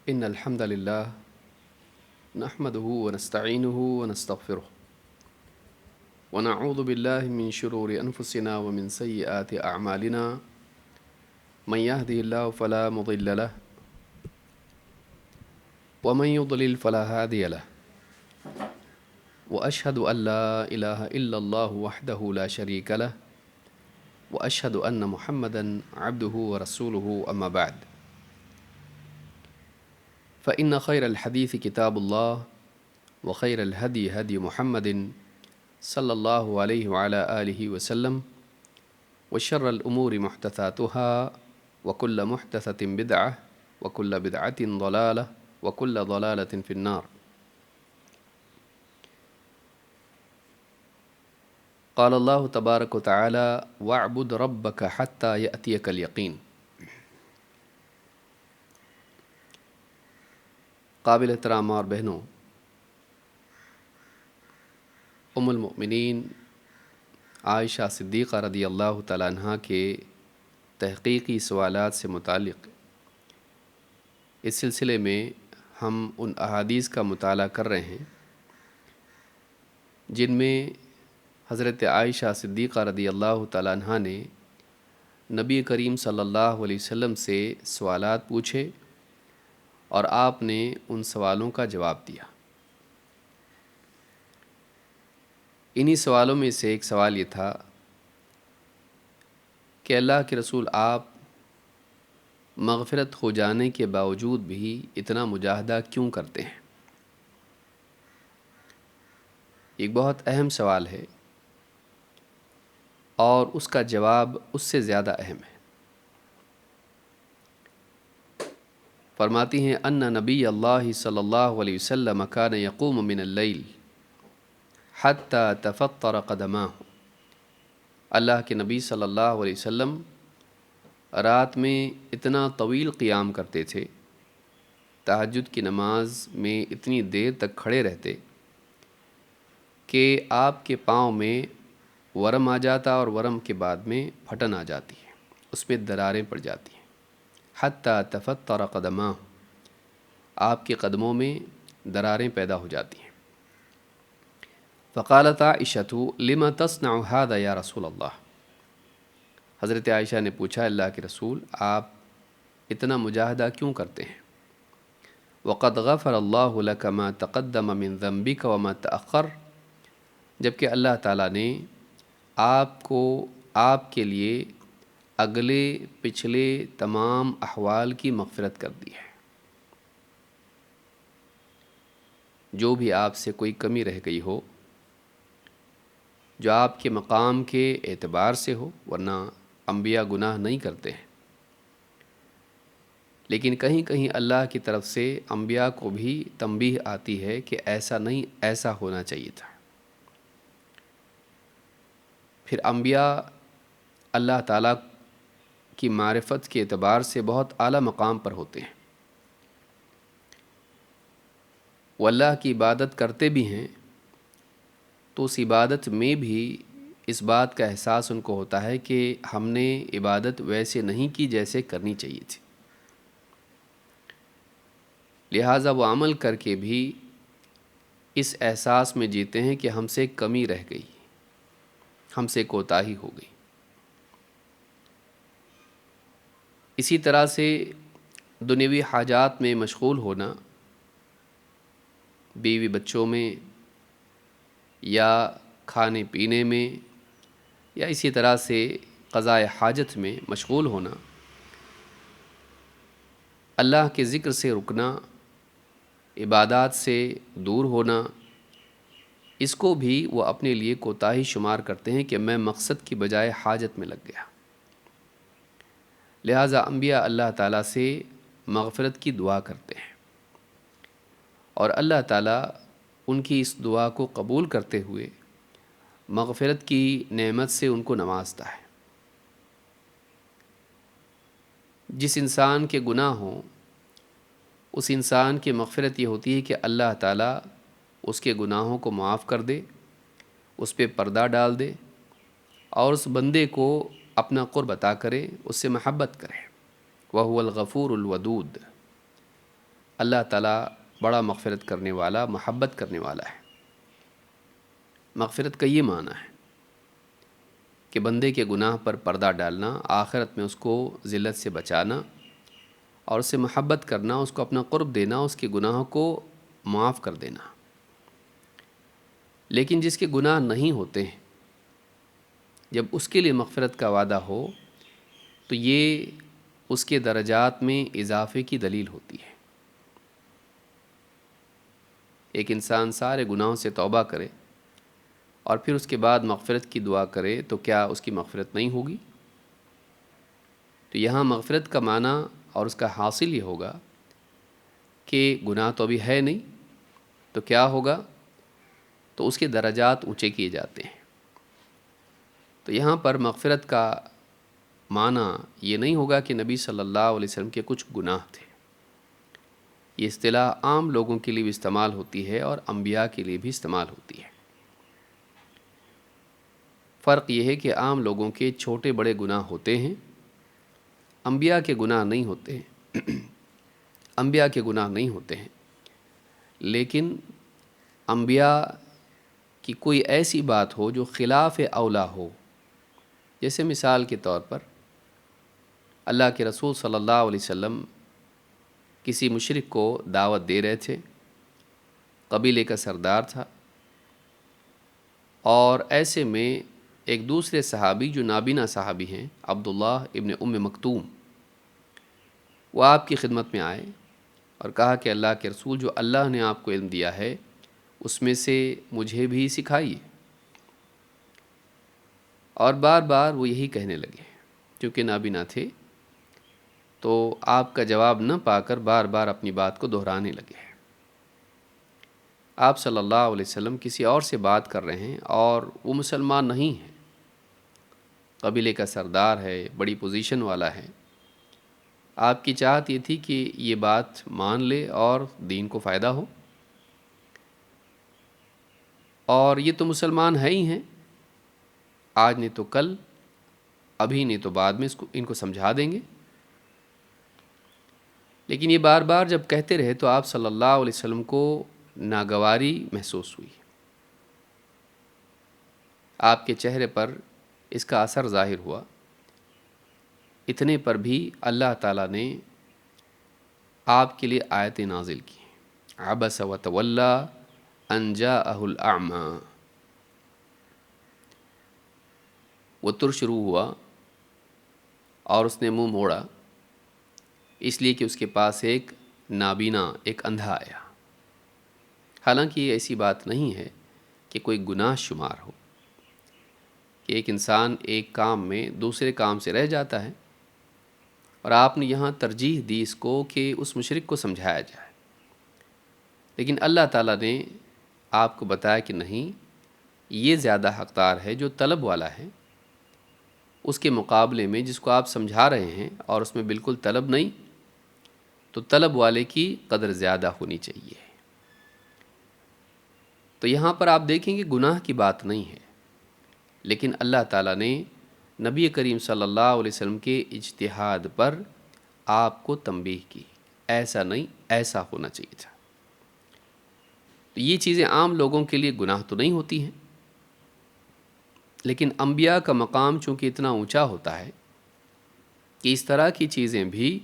إن الحمد لله نحمده ونستعينه ونستغفره ونعوذ بالله من شرور أنفسنا ومن سيئات أعمالنا من يهده الله فلا مضل له ومن يضلل فلا هادي له وأشهد أن لا إله إلا الله وحده لا شريك له وأشهد أن محمدا عبده ورسوله أما بعد فإن خير الحديث كتاب الله وخير الهدي هدي محمد صلى الله عليه وعلى آله وسلم وشر الأمور محدثاتها وكل محدثة بدعة وكل بدعة ضلالة وكل ضلالة في النار. قال الله تبارك وتعالى واعبد ربك حتى يأتيك اليقين. قابل احترام اور بہنوں، ام المؤمنین عائشہ صدیقہ رضی اللہ تعالیٰ عنہ کے تحقیقی سوالات سے متعلق اس سلسلے میں ہم ان احادیث کا مطالعہ کر رہے ہیں جن میں حضرت عائشہ صدیقہ رضی اللہ تعالیٰ عنہ نے نبی کریم صلی اللہ علیہ وسلم سے سوالات پوچھے اور آپ نے ان سوالوں کا جواب دیا۔ انہی سوالوں میں سے ایک سوال یہ تھا کہ اللہ کے رسول آپ مغفرت ہو جانے کے باوجود بھی اتنا مجاہدہ کیوں کرتے ہیں؟ ایک بہت اہم سوال ہے اور اس کا جواب اس سے زیادہ اہم ہے۔ فرماتی ہیں ان نبی اللہ صلی اللہ علیہ وسلم کان یقوم من اللیل حتی تفطر قدماہ۔ اللہ کے نبی صلی اللہ علیہ وسلم رات میں اتنا طویل قیام کرتے تھے، تہجد کی نماز میں اتنی دیر تک کھڑے رہتے کہ آپ کے پاؤں میں ورم آ جاتا اور ورم کے بعد میں پھٹن آ جاتی ہے، اس میں دراریں پڑ جاتی ہیں۔ حتی تفطر قدماہ، آپ کے قدموں میں دراریں پیدا ہو جاتی ہیں۔ فقالت عائشۃ لم تصنع هذا یا رسول اللہ۔ حضرت عائشہ نے پوچھا اللہ کے رسول آپ اتنا مجاہدہ کیوں کرتے ہیں؟ وقد غفر اللہ لک ما تقدم من ذنبک وما تأخر، جبکہ اللہ تعالیٰ نے آپ کو آپ کے لیے اگلے پچھلے تمام احوال کی مغفرت کر دی ہے۔ جو بھی آپ سے کوئی کمی رہ گئی ہو، جو آپ کے مقام کے اعتبار سے ہو، ورنہ انبیاء گناہ نہیں کرتے ہیں، لیکن کہیں کہیں اللہ کی طرف سے انبیاء کو بھی تنبیہ آتی ہے کہ ایسا نہیں، ایسا ہونا چاہیے تھا۔ پھر انبیاء اللہ تعالیٰ کی معرفت کے اعتبار سے بہت اعلیٰ مقام پر ہوتے ہیں، وہ اللہ کی عبادت کرتے بھی ہیں تو اس عبادت میں بھی اس بات کا احساس ان کو ہوتا ہے کہ ہم نے عبادت ویسے نہیں کی جیسے کرنی چاہیے تھی، لہٰذا وہ عمل کر کے بھی اس احساس میں جیتے ہیں کہ ہم سے کمی رہ گئی، ہم سے کوتاہی ہو گئی۔ اسی طرح سے دنیوی حاجات میں مشغول ہونا، بیوی بچوں میں یا کھانے پینے میں یا اسی طرح سے قضاء حاجت میں مشغول ہونا، اللہ کے ذکر سے رکنا، عبادات سے دور ہونا، اس کو بھی وہ اپنے لیے کوتاہی شمار کرتے ہیں کہ میں مقصد کی بجائے حاجت میں لگ گیا۔ لہٰذا انبیاء اللہ تعالیٰ سے مغفرت کی دعا کرتے ہیں اور اللہ تعالیٰ ان کی اس دعا کو قبول کرتے ہوئے مغفرت کی نعمت سے ان کو نوازتا ہے۔ جس انسان کے گناہ ہوں اس انسان کی مغفرت یہ ہوتی ہے کہ اللہ تعالیٰ اس کے گناہوں کو معاف کر دے، اس پہ پردہ ڈال دے اور اس بندے کو اپنا قرب عطا کرے، اس سے محبت کرے۔ وَهُوَ الْغَفُورُ الْوَدُودُ۔ اللہ تعالیٰ بڑا مغفرت کرنے والا، محبت کرنے والا ہے۔ مغفرت کا یہ معنی ہے کہ بندے کے گناہ پر پردہ ڈالنا، آخرت میں اس کو ذلت سے بچانا اور اس سے محبت کرنا، اس کو اپنا قرب دینا، اس کے گناہوں کو معاف کر دینا۔ لیکن جس کے گناہ نہیں ہوتے ہیں، جب اس کے لیے مغفرت کا وعدہ ہو تو یہ اس کے درجات میں اضافے کی دلیل ہوتی ہے۔ ایک انسان سارے گناہوں سے توبہ کرے اور پھر اس کے بعد مغفرت کی دعا کرے تو کیا اس کی مغفرت نہیں ہوگی؟ تو یہاں مغفرت کا معنی اور اس کا حاصل یہ ہوگا کہ گناہ تو ابھی ہے نہیں، تو کیا ہوگا؟ تو اس کے درجات اونچے کیے جاتے ہیں۔ تو یہاں پر مغفرت کا معنی یہ نہیں ہوگا کہ نبی صلی اللہ علیہ وسلم کے کچھ گناہ تھے۔ یہ اصطلاح عام لوگوں کے لیے بھی استعمال ہوتی ہے اور انبیاء کے لیے بھی استعمال ہوتی ہے۔ فرق یہ ہے کہ عام لوگوں کے چھوٹے بڑے گناہ ہوتے ہیں، انبیاء کے گناہ نہیں ہوتے ہیں۔ انبیاء کے گناہ نہیں ہوتے ہیں، لیکن انبیاء کی کوئی ایسی بات ہو جو خلاف اولا ہو، جیسے مثال کے طور پر اللہ کے رسول صلی اللہ علیہ وسلم کسی مشرک کو دعوت دے رہے تھے، قبیلے کا سردار تھا، اور ایسے میں ایک دوسرے صحابی جو نابینا صحابی ہیں، عبداللہ ابن ام مکتوم، وہ آپ کی خدمت میں آئے اور کہا کہ اللہ کے رسول، جو اللہ نے آپ کو علم دیا ہے اس میں سے مجھے بھی سکھائیے۔ اور بار بار وہ یہی کہنے لگے، کیونکہ نابینا تھے تو آپ کا جواب نہ پا کر بار بار اپنی بات کو دہرانے لگے۔ آپ صلی اللہ علیہ وسلم کسی اور سے بات کر رہے ہیں اور وہ مسلمان نہیں ہے، قبیلے کا سردار ہے، بڑی پوزیشن والا ہے۔ آپ کی چاہت یہ تھی کہ یہ بات مان لے اور دین کو فائدہ ہو، اور یہ تو مسلمان ہے ہی ہیں، آج نہیں تو کل، ابھی نہیں تو بعد میں ان کو سمجھا دیں گے۔ لیکن یہ بار بار جب کہتے رہے تو آپ صلی اللہ علیہ وسلم کو ناگواری محسوس ہوئی، آپ کے چہرے پر اس کا اثر ظاہر ہوا۔ اتنے پر بھی اللہ تعالیٰ نے آپ کے لیے آیتیں نازل کی، عبس وتولی ان جاءہ الاعمی۔ وہ شروع ہوا اور اس نے منہ موڑا، اس لیے کہ اس کے پاس ایک نابینا، ایک اندھا آیا۔ حالانکہ یہ ایسی بات نہیں ہے کہ کوئی گناہ شمار ہو کہ ایک انسان ایک کام میں دوسرے کام سے رہ جاتا ہے، اور آپ نے یہاں ترجیح دی اس کو کہ اس مشرک کو سمجھایا جائے، لیکن اللہ تعالیٰ نے آپ کو بتایا کہ نہیں، یہ زیادہ حقدار ہے جو طلب والا ہے، اس کے مقابلے میں جس کو آپ سمجھا رہے ہیں اور اس میں بالکل طلب نہیں، تو طلب والے کی قدر زیادہ ہونی چاہیے۔ تو یہاں پر آپ دیکھیں گے گناہ کی بات نہیں ہے، لیکن اللہ تعالیٰ نے نبی کریم صلی اللہ علیہ وسلم کے اجتہاد پر آپ کو تنبیہ کی، ایسا نہیں، ایسا ہونا چاہیے تھا۔ تو یہ چیزیں عام لوگوں کے لیے گناہ تو نہیں ہوتی ہیں، لیکن انبیاء کا مقام چونکہ اتنا اونچا ہوتا ہے کہ اس طرح کی چیزیں بھی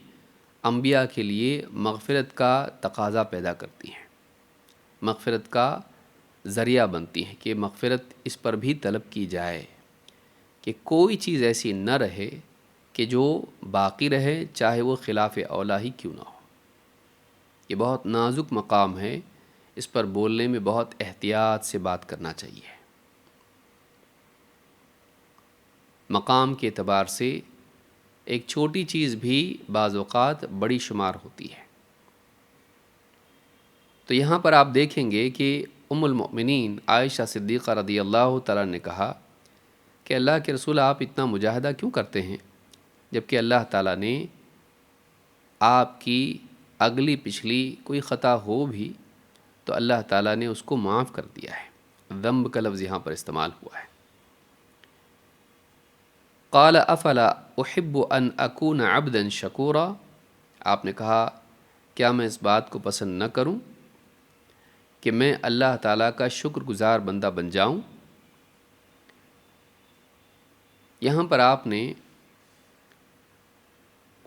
انبیاء کے لیے مغفرت کا تقاضا پیدا کرتی ہیں، مغفرت کا ذریعہ بنتی ہیں کہ مغفرت اس پر بھی طلب کی جائے کہ کوئی چیز ایسی نہ رہے کہ جو باقی رہے، چاہے وہ خلاف اولا ہی کیوں نہ ہو۔ یہ بہت نازک مقام ہے، اس پر بولنے میں بہت احتیاط سے بات کرنا چاہیے۔ مقام کے اعتبار سے ایک چھوٹی چیز بھی بعض اوقات بڑی شمار ہوتی ہے۔ تو یہاں پر آپ دیکھیں گے کہ ام المؤمنین عائشہ صدیقہ رضی اللہ تعالیٰ نے کہا کہ اللہ کے رسول، آپ اتنا مجاہدہ کیوں کرتے ہیں جبکہ اللہ تعالیٰ نے آپ کی اگلی پچھلی کوئی خطا ہو بھی تو اللہ تعالیٰ نے اس کو معاف کر دیا ہے۔ ذنب کا لفظ یہاں پر استعمال ہوا ہے۔ قال افلا احب ان اکون عبدا شکورا، آپ نے کہا کیا میں اس بات کو پسند نہ کروں کہ میں اللہ تعالیٰ کا شکر گزار بندہ بن جاؤں؟ یہاں پر آپ نے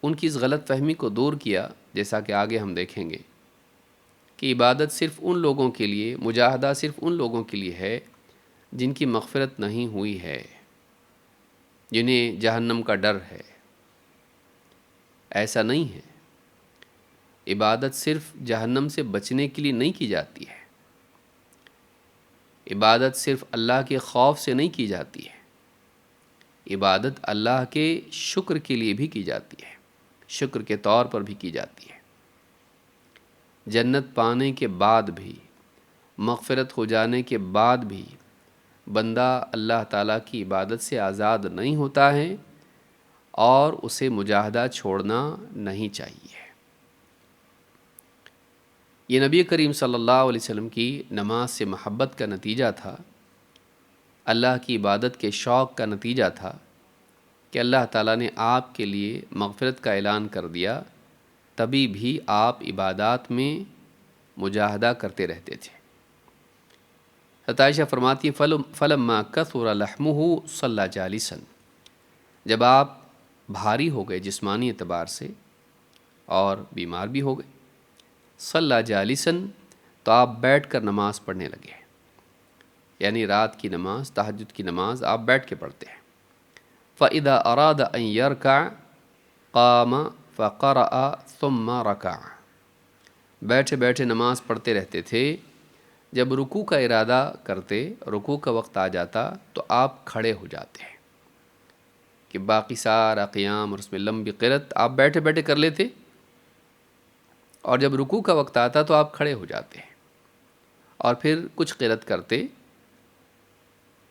ان کی اس غلط فہمی کو دور کیا، جیسا کہ آگے ہم دیکھیں گے کہ عبادت صرف ان لوگوں کے لیے، مجاہدہ صرف ان لوگوں کے لیے ہے جن کی مغفرت نہیں ہوئی ہے، جنہیں جہنم کا ڈر ہے۔ ایسا نہیں ہے۔ عبادت صرف جہنم سے بچنے کے لیے نہیں کی جاتی ہے، عبادت صرف اللہ کے خوف سے نہیں کی جاتی ہے، عبادت اللہ کے شکر کے لیے بھی کی جاتی ہے، شکر کے طور پر بھی کی جاتی ہے۔ جنت پانے کے بعد بھی، مغفرت ہو جانے کے بعد بھی بندہ اللہ تعالیٰ کی عبادت سے آزاد نہیں ہوتا ہے، اور اسے مجاہدہ چھوڑنا نہیں چاہیے۔ یہ نبی کریم صلی اللہ علیہ وسلم کی نماز سے محبت کا نتیجہ تھا، اللہ کی عبادت کے شوق کا نتیجہ تھا کہ اللہ تعالیٰ نے آپ کے لیے مغفرت کا اعلان کر دیا، تبھی بھی آپ عبادات میں مجاہدہ کرتے رہتے تھے۔ حضرت عائشہ فرماتی ہیں فلما کثر لحمہ صلی جالسا، جب آپ بھاری ہو گئے جسمانی اعتبار سے اور بیمار بھی ہو گئے، صلی جالساً، تو آپ بیٹھ کر نماز پڑھنے لگے، یعنی رات کی نماز، تہجد کی نماز آپ بیٹھ کے پڑھتے ہیں۔ فَإِذَا أَرَادَ أَن يَرْكَعَ قَامَ فَقَرَأَ ثُمَّ رَكَعَ، بیٹھے بیٹھے نماز پڑھتے رہتے تھے۔ جب رکوع کا ارادہ کرتے، رکوع کا وقت آ جاتا تو آپ کھڑے ہو جاتے ہیں کہ باقی سارا قیام اور اس میں لمبی قرأت آپ بیٹھے بیٹھے کر لیتے، اور جب رکوع کا وقت آتا تو آپ کھڑے ہو جاتے ہیں اور پھر کچھ قرأت کرتے،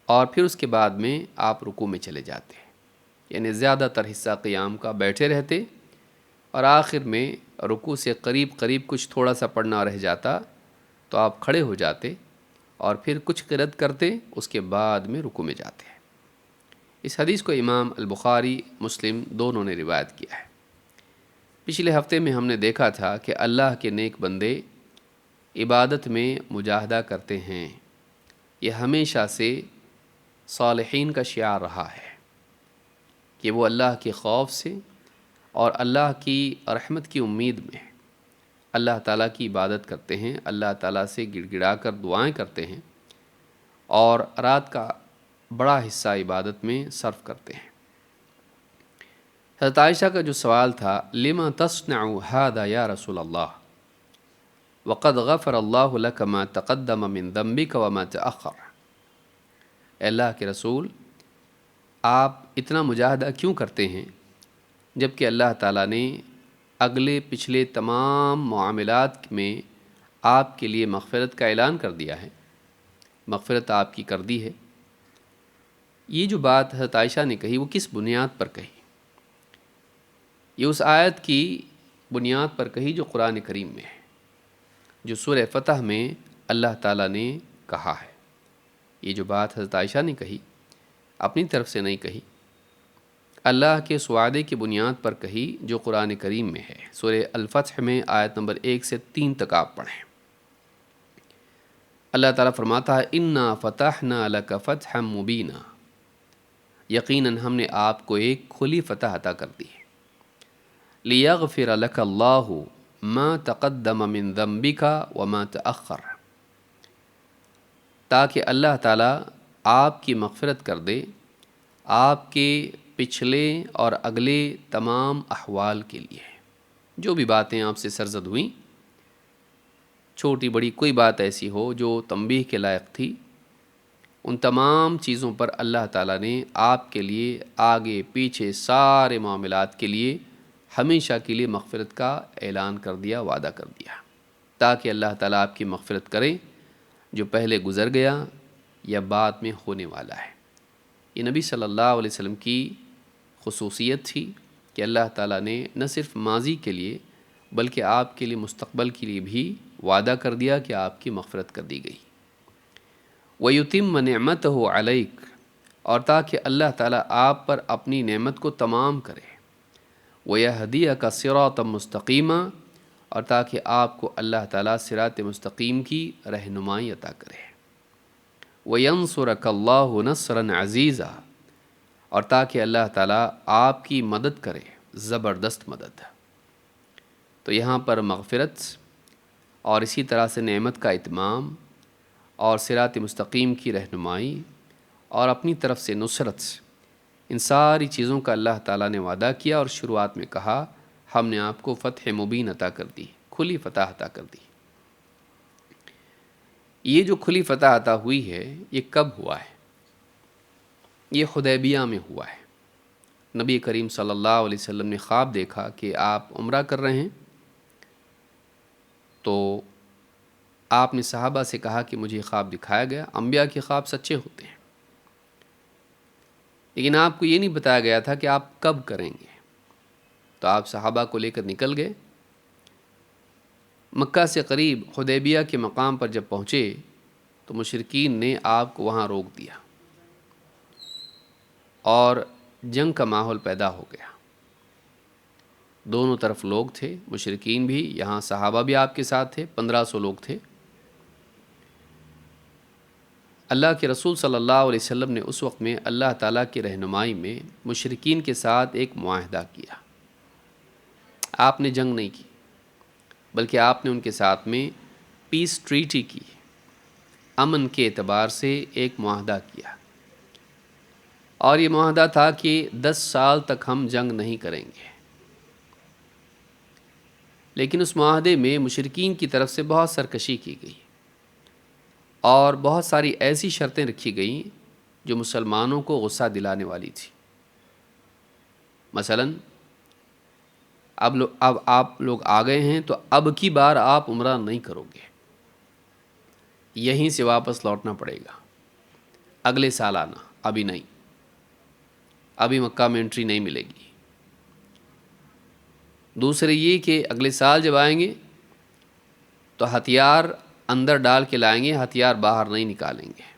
اور پھر اس کے بعد میں آپ رکوع میں چلے جاتے، یعنی زیادہ تر حصہ قیام کا بیٹھے رہتے، اور آخر میں رکوع سے قریب کچھ تھوڑا سا پڑھنا رہ جاتا تو آپ کھڑے ہو جاتے اور پھر کچھ قرأت کرتے، اس کے بعد میں رکوع میں جاتے۔ اس حدیث کو امام البخاری، مسلم دونوں نے روایت کیا ہے۔ پچھلے ہفتے میں ہم نے دیکھا تھا کہ اللہ کے نیک بندے عبادت میں مجاہدہ کرتے ہیں، یہ ہمیشہ سے صالحین کا شعار رہا ہے کہ وہ اللہ کے خوف سے اور اللہ کی رحمت کی امید میں اللہ تعالیٰ کی عبادت کرتے ہیں، اللہ تعالیٰ سے گڑ گڑا کر دعائیں کرتے ہیں، اور رات کا بڑا حصہ عبادت میں صرف کرتے ہیں۔ حضرت عائشہ کا جو سوال تھا لما تصنع هذا یا رسول اللہ وقد غفر اللہ لک ما تقدم من ذنبک وما تأخر، اے اللہ کے رسول، آپ اتنا مجاہدہ کیوں کرتے ہیں جبکہ اللہ تعالیٰ نے اگلے پچھلے تمام معاملات میں آپ کے لیے مغفرت کا اعلان کر دیا ہے، مغفرت آپ کی کر دی ہے۔ یہ جو بات حضرت عائشہ نے کہی وہ کس بنیاد پر کہی؟ یہ اس آیت کی بنیاد پر کہی جو قرآن کریم میں ہے، جو سورہ فتح میں اللہ تعالیٰ نے کہا ہے۔ یہ جو بات حضرت عائشہ نے کہی اپنی طرف سے نہیں کہی، اللہ کے اس وعدے کی بنیاد پر کہی جو قرآن کریم میں ہے۔ سورہ الفتح میں آیت نمبر 1 سے 3 تک آپ پڑھیں۔ اللہ تعالیٰ فرماتا ہے اِنَّا فَتَحْنَا لَكَ فَتْحًا مُبِينًا، یقیناً ہم نے آپ کو ایک کھلی فتح عطا کر دی ہے۔ لِيَغْفِرَ لَكَ اللَّهُ مَا تَقَدَّمَ مِن ذَنبِكَ وَمَا تَأَخَّرَ، تاکہ اللہ تعالیٰ آپ کی مغفرت کر دے آپ کے پچھلے اور اگلے تمام احوال کے لیے، جو بھی باتیں آپ سے سرزد ہوئیں، چھوٹی بڑی کوئی بات ایسی ہو جو تنبیہ کے لائق تھی، ان تمام چیزوں پر اللہ تعالیٰ نے آپ کے لیے آگے پیچھے سارے معاملات کے لیے ہمیشہ کے لیے مغفرت کا اعلان کر دیا، وعدہ کر دیا، تاکہ اللہ تعالیٰ آپ کی مغفرت کرے جو پہلے گزر گیا یا بعد میں ہونے والا ہے۔ یہ نبی صلی اللہ علیہ وسلم کی خصوصیت تھی کہ اللہ تعالیٰ نے نہ صرف ماضی کے لیے بلکہ آپ کے لیے مستقبل کے لیے بھی وعدہ کر دیا کہ آپ کی مغفرت کر دی گئی۔ وَيُتِمَّ نِعْمَتَهُ عَلَيْكَ، اور تاکہ اللہ تعالیٰ آپ پر اپنی نعمت کو تمام کرے۔ وَيَهْدِيَكَ صِرَاطًا مُسْتَقِيمًا، اور تاکہ آپ کو اللہ تعالیٰ صراط مستقیم کی رہنمائی عطا کرے۔ وَيَنصُرَكَ اللَّهُ نَصْرًا عَزِيزًا، اور تاکہ اللہ تعالیٰ آپ کی مدد کرے، زبردست مدد۔ تو یہاں پر مغفرت اور اسی طرح سے نعمت کا اتمام اور صراط مستقیم کی رہنمائی اور اپنی طرف سے نصرت، ان ساری چیزوں کا اللہ تعالیٰ نے وعدہ کیا، اور شروعات میں کہا ہم نے آپ کو فتح مبین عطا کر دی، کھلی فتح عطا کر دی۔ یہ جو کھلی فتح عطا ہوئی ہے یہ کب ہوا ہے؟ یہ حدیبیہ میں ہوا ہے۔ نبی کریم صلی اللہ علیہ وسلم نے خواب دیکھا کہ آپ عمرہ کر رہے ہیں، تو آپ نے صحابہ سے کہا کہ مجھے خواب دکھایا گیا۔ انبیاء کے خواب سچے ہوتے ہیں، لیکن آپ کو یہ نہیں بتایا گیا تھا کہ آپ کب کریں گے۔ تو آپ صحابہ کو لے کر نکل گئے۔ مکہ سے قریب حدیبیہ کے مقام پر جب پہنچے تو مشرکین نے آپ کو وہاں روک دیا اور جنگ کا ماحول پیدا ہو گیا۔ دونوں طرف لوگ تھے، مشرکین بھی، یہاں صحابہ بھی آپ کے ساتھ تھے، 1500 لوگ تھے۔ اللہ کے رسول صلی اللہ علیہ وسلم نے اس وقت میں اللہ تعالیٰ کی رہنمائی میں مشرکین کے ساتھ ایک معاہدہ کیا۔ آپ نے جنگ نہیں کی، بلکہ آپ نے ان کے ساتھ میں پیس ٹریٹی کی، امن کے اعتبار سے ایک معاہدہ کیا، اور یہ معاہدہ تھا کہ 10 سال تک ہم جنگ نہیں کریں گے۔ لیکن اس معاہدے میں مشرکین کی طرف سے بہت سرکشی کی گئی اور بہت ساری ایسی شرطیں رکھی گئیں جو مسلمانوں کو غصہ دلانے والی تھی۔ مثلا اب آپ لوگ آ گئے ہیں تو اب کی بار آپ عمرہ نہیں کرو گے، یہیں سے واپس لوٹنا پڑے گا، اگلے سال آنا، ابھی نہیں، ابھی مکہ میں انٹری نہیں ملے گی۔ دوسرے یہ کہ اگلے سال جب آئیں گے تو ہتھیار اندر ڈال کے لائیں گے، ہتھیار باہر نہیں نکالیں گے۔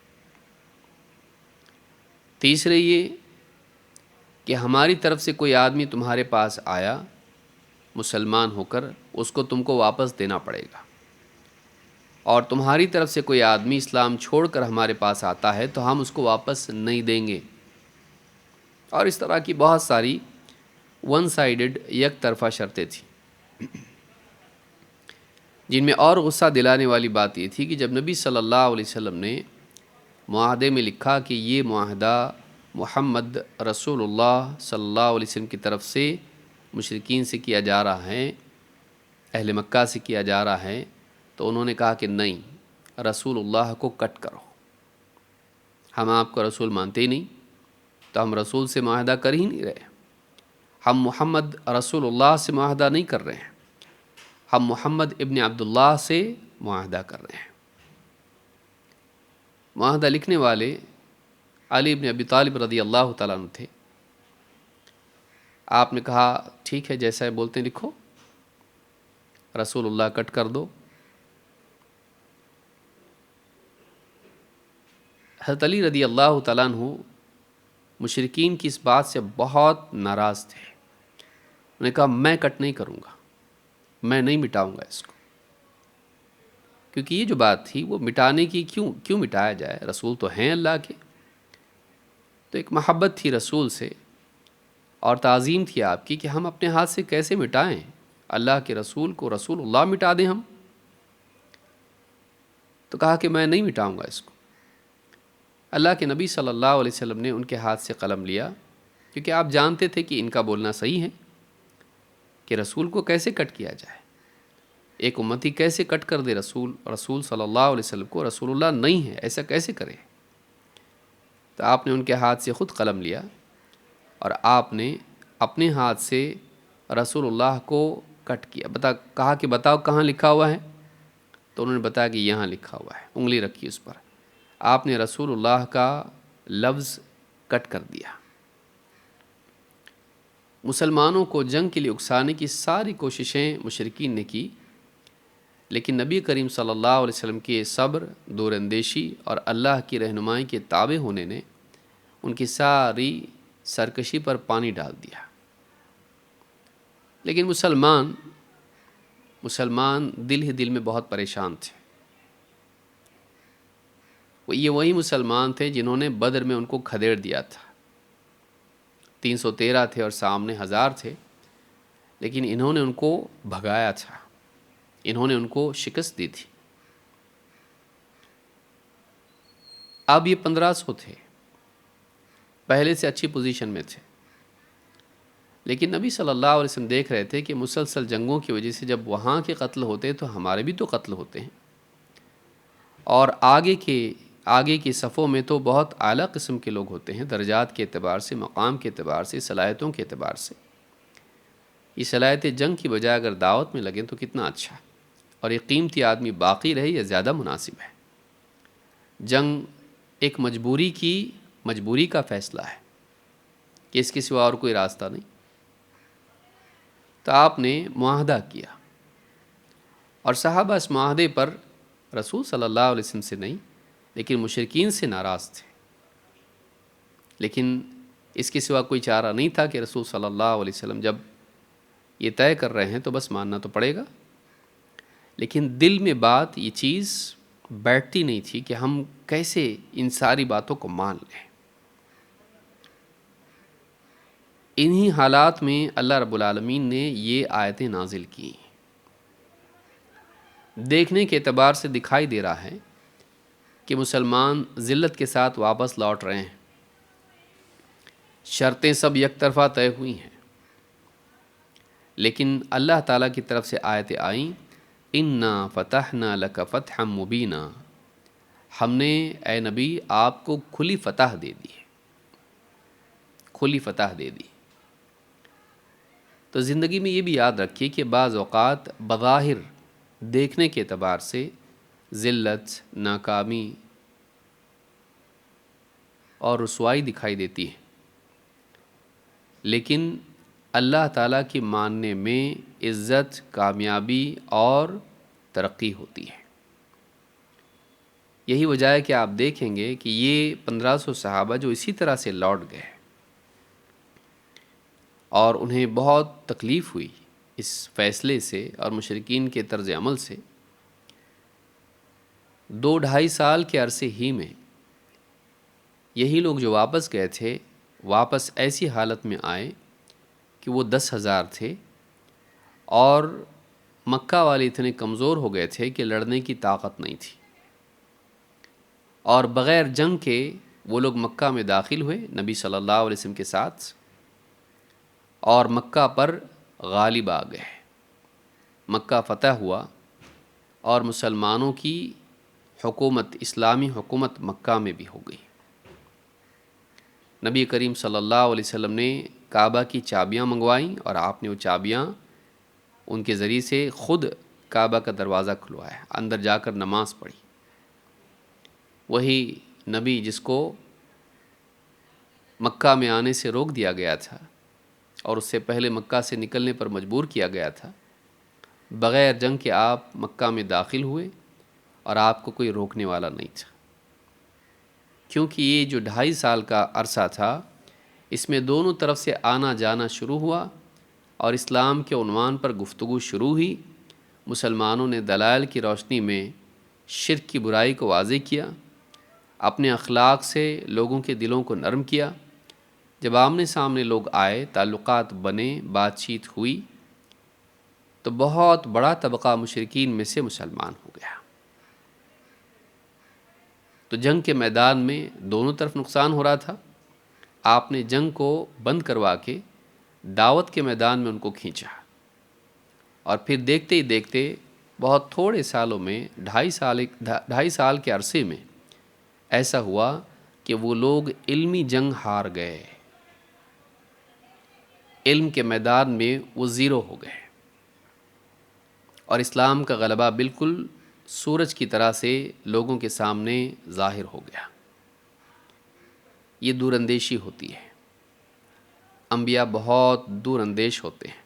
تیسرے یہ کہ ہماری طرف سے کوئی آدمی تمہارے پاس آیا مسلمان ہو کر، اس کو تم کو واپس دینا پڑے گا، اور تمہاری طرف سے کوئی آدمی اسلام چھوڑ کر ہمارے پاس آتا ہے تو ہم اس کو واپس نہیں دیں گے۔ اور اس طرح کی بہت ساری ون سائیڈڈ، یک طرفہ شرطیں تھیں، جن میں اور غصہ دلانے والی بات یہ تھی کہ جب نبی صلی اللہ علیہ وسلم نے معاہدے میں لکھا کہ یہ معاہدہ محمد رسول اللہ صلی اللہ علیہ وسلم کی طرف سے مشرکین سے کیا جا رہا ہے، اہل مکہ سے کیا جا رہا ہے، تو انہوں نے کہا کہ نہیں، رسول اللہ کو کٹ کرو، ہم آپ کو رسول مانتے ہی نہیں، تو ہم رسول سے معاہدہ کر ہی نہیں رہے، ہم محمد رسول اللہ سے معاہدہ نہیں کر رہے ہیں، ہم محمد ابن عبداللہ سے معاہدہ کر رہے ہیں۔ معاہدہ لکھنے والے علی ابن ابی طالب رضی اللہ تعالیٰ عنہ تھے۔ آپ نے کہا ٹھیک ہے، جیسا ہے بولتے ہیں لکھو، رسول اللہ کٹ کر دو۔ حضرت علی رضی اللہ تعالیٰ عنہ مشرکین کی اس بات سے بہت ناراض تھے۔ انہوں نے کہا میں کٹ نہیں کروں گا، میں نہیں مٹاؤں گا اس کو، کیونکہ یہ جو بات تھی وہ مٹانے کی، کیوں مٹایا جائے، رسول تو ہیں اللہ کے۔ تو ایک محبت تھی رسول سے اور تعظیم تھی آپ کی کہ ہم اپنے ہاتھ سے کیسے مٹائیں، اللہ کے رسول کو رسول اللہ مٹا دیں ہم۔ تو کہا کہ میں نہیں مٹاؤں گا اس کو۔ اللہ کے نبی صلی اللہ علیہ وسلم نے ان کے ہاتھ سے قلم لیا، کیونکہ آپ جانتے تھے کہ ان کا بولنا صحیح ہے کہ رسول کو کیسے کٹ کیا جائے، ایک امتی کیسے کٹ کر دے رسول صلی اللہ علیہ وسلم کو، رسول اللہ نہیں ہے، ایسا کیسے کرے۔ تو آپ نے ان کے ہاتھ سے خود قلم لیا اور آپ نے اپنے ہاتھ سے رسول اللہ کو کٹ کیا۔ کہا کہ بتاؤ کہاں لکھا ہوا ہے، تو انہوں نے بتایا کہ یہاں لکھا ہوا ہے، انگلی رکھی اس پر۔ آپ نے رسول اللہ کا لفظ کٹ کر دیا۔ مسلمانوں کو جنگ کے لیے اکسانے کی ساری کوششیں مشرکین نے کی، لیکن نبی کریم صلی اللہ علیہ وسلم کے صبر، دور اندیشی اور اللہ کی رہنمائی کے تابع ہونے نے ان کی ساری سرکشی پر پانی ڈال دیا۔ لیکن مسلمان مسلمان دل ہی دل میں بہت پریشان تھے. یہ وہی مسلمان تھے جنہوں نے بدر میں ان کو کھدیڑ دیا تھا. 313 تھے اور سامنے 1000 تھے، لیکن انہوں نے ان کو بھگایا تھا، انہوں نے ان کو شکست دی تھی. اب یہ 1500 تھے، پہلے سے اچھی پوزیشن میں تھے، لیکن نبی صلی اللہ علیہ وسلم دیکھ رہے تھے کہ مسلسل جنگوں کی وجہ سے جب وہاں کے قتل ہوتے تو ہمارے بھی تو قتل ہوتے ہیں، اور آگے کی صفوں میں تو بہت اعلیٰ قسم کے لوگ ہوتے ہیں، درجات کے اعتبار سے، مقام کے اعتبار سے، صلاحیتوں کے اعتبار سے. یہ صلاحیت جنگ کی بجائے اگر دعوت میں لگیں تو کتنا اچھا، اور یہ قیمتی آدمی باقی رہے یہ زیادہ مناسب ہے. جنگ ایک مجبوری کا فیصلہ ہے کہ اس کے سوا اور کوئی راستہ نہیں. تو آپ نے معاہدہ کیا، اور صحابہ اس معاہدے پر رسول صلی اللہ علیہ وسلم سے نہیں لیکن مشرکین سے ناراض تھے. لیکن اس کے سوا کوئی چارہ نہیں تھا کہ رسول صلی اللہ علیہ وسلم جب یہ طے کر رہے ہیں تو بس ماننا تو پڑے گا. لیکن دل میں بات یہ چیز بیٹھتی نہیں تھی کہ ہم کیسے ان ساری باتوں کو مان لیں. انہی حالات میں اللہ رب العالمین نے یہ آیتیں نازل کی. دیکھنے کے اعتبار سے دکھائی دے رہا ہے کہ مسلمان ذلت کے ساتھ واپس لوٹ رہے ہیں، شرطیں سب یک طرفہ طے ہوئی ہیں، لیکن اللہ تعالیٰ کی طرف سے آیتیں آئیں، اِنَّا فَتَحْنَا لَكَ فَتْحًا مُبِينًا، ہم نے اے نبی آپ کو کھلی فتح دے دی، کھلی فتح دے دی. تو زندگی میں یہ بھی یاد رکھیے کہ بعض اوقات بظاہر دیکھنے کے اعتبار سے ذلت، ناکامی اور رسوائی دکھائی دیتی ہے، لیکن اللہ تعالیٰ کی ماننے میں عزت، کامیابی اور ترقی ہوتی ہے. یہی وجہ ہے کہ آپ دیکھیں گے کہ یہ 1500 صحابہ جو اسی طرح سے لوٹ گئے اور انہیں بہت تکلیف ہوئی اس فیصلے سے اور مشرکین کے طرز عمل سے، 2-2.5 سال کے عرصے ہی میں یہی لوگ جو واپس گئے تھے واپس ایسی حالت میں آئے کہ وہ 10,000 تھے، اور مکہ والے اتنے کمزور ہو گئے تھے کہ لڑنے کی طاقت نہیں تھی، اور بغیر جنگ کے وہ لوگ مکہ میں داخل ہوئے نبی صلی اللہ علیہ وسلم کے ساتھ، اور مکہ پر غالب آ گئے. مکہ فتح ہوا اور مسلمانوں کی حکومت، اسلامی حکومت مکہ میں بھی ہو گئی. نبی کریم صلی اللہ علیہ وسلم نے کعبہ کی چابیاں منگوائیں، اور آپ نے وہ چابیاں ان کے ذریعے سے خود کعبہ کا دروازہ کھلوایا، اندر جا کر نماز پڑھی. وہی نبی جس کو مکہ میں آنے سے روک دیا گیا تھا اور اس سے پہلے مکہ سے نکلنے پر مجبور کیا گیا تھا، بغیر جنگ کے آپ مکہ میں داخل ہوئے اور آپ کو کوئی روکنے والا نہیں تھا. کیونکہ یہ جو 2.5 سال کا عرصہ تھا اس میں دونوں طرف سے آنا جانا شروع ہوا، اور اسلام کے عنوان پر گفتگو شروع ہوئی. مسلمانوں نے دلائل کی روشنی میں شرک کی برائی کو واضح کیا، اپنے اخلاق سے لوگوں کے دلوں کو نرم کیا. جب آمنے سامنے لوگ آئے، تعلقات بنے، بات چیت ہوئی، تو بہت بڑا طبقہ مشرکین میں سے مسلمان ہو گیا. تو جنگ کے میدان میں دونوں طرف نقصان ہو رہا تھا. آپ نے جنگ کو بند کروا کے دعوت کے میدان میں ان کو کھینچا، اور پھر دیکھتے ہی دیکھتے بہت تھوڑے سالوں میں 2.5 سال کے عرصے میں ایسا ہوا کہ وہ لوگ علمی جنگ ہار گئے، علم کے میدان میں وہ زیرو ہو گئے، اور اسلام کا غلبہ بالکل سورج کی طرح سے لوگوں کے سامنے ظاہر ہو گیا. یہ دور اندیشی ہوتی ہے. انبیاء بہت دور اندیش ہوتے ہیں،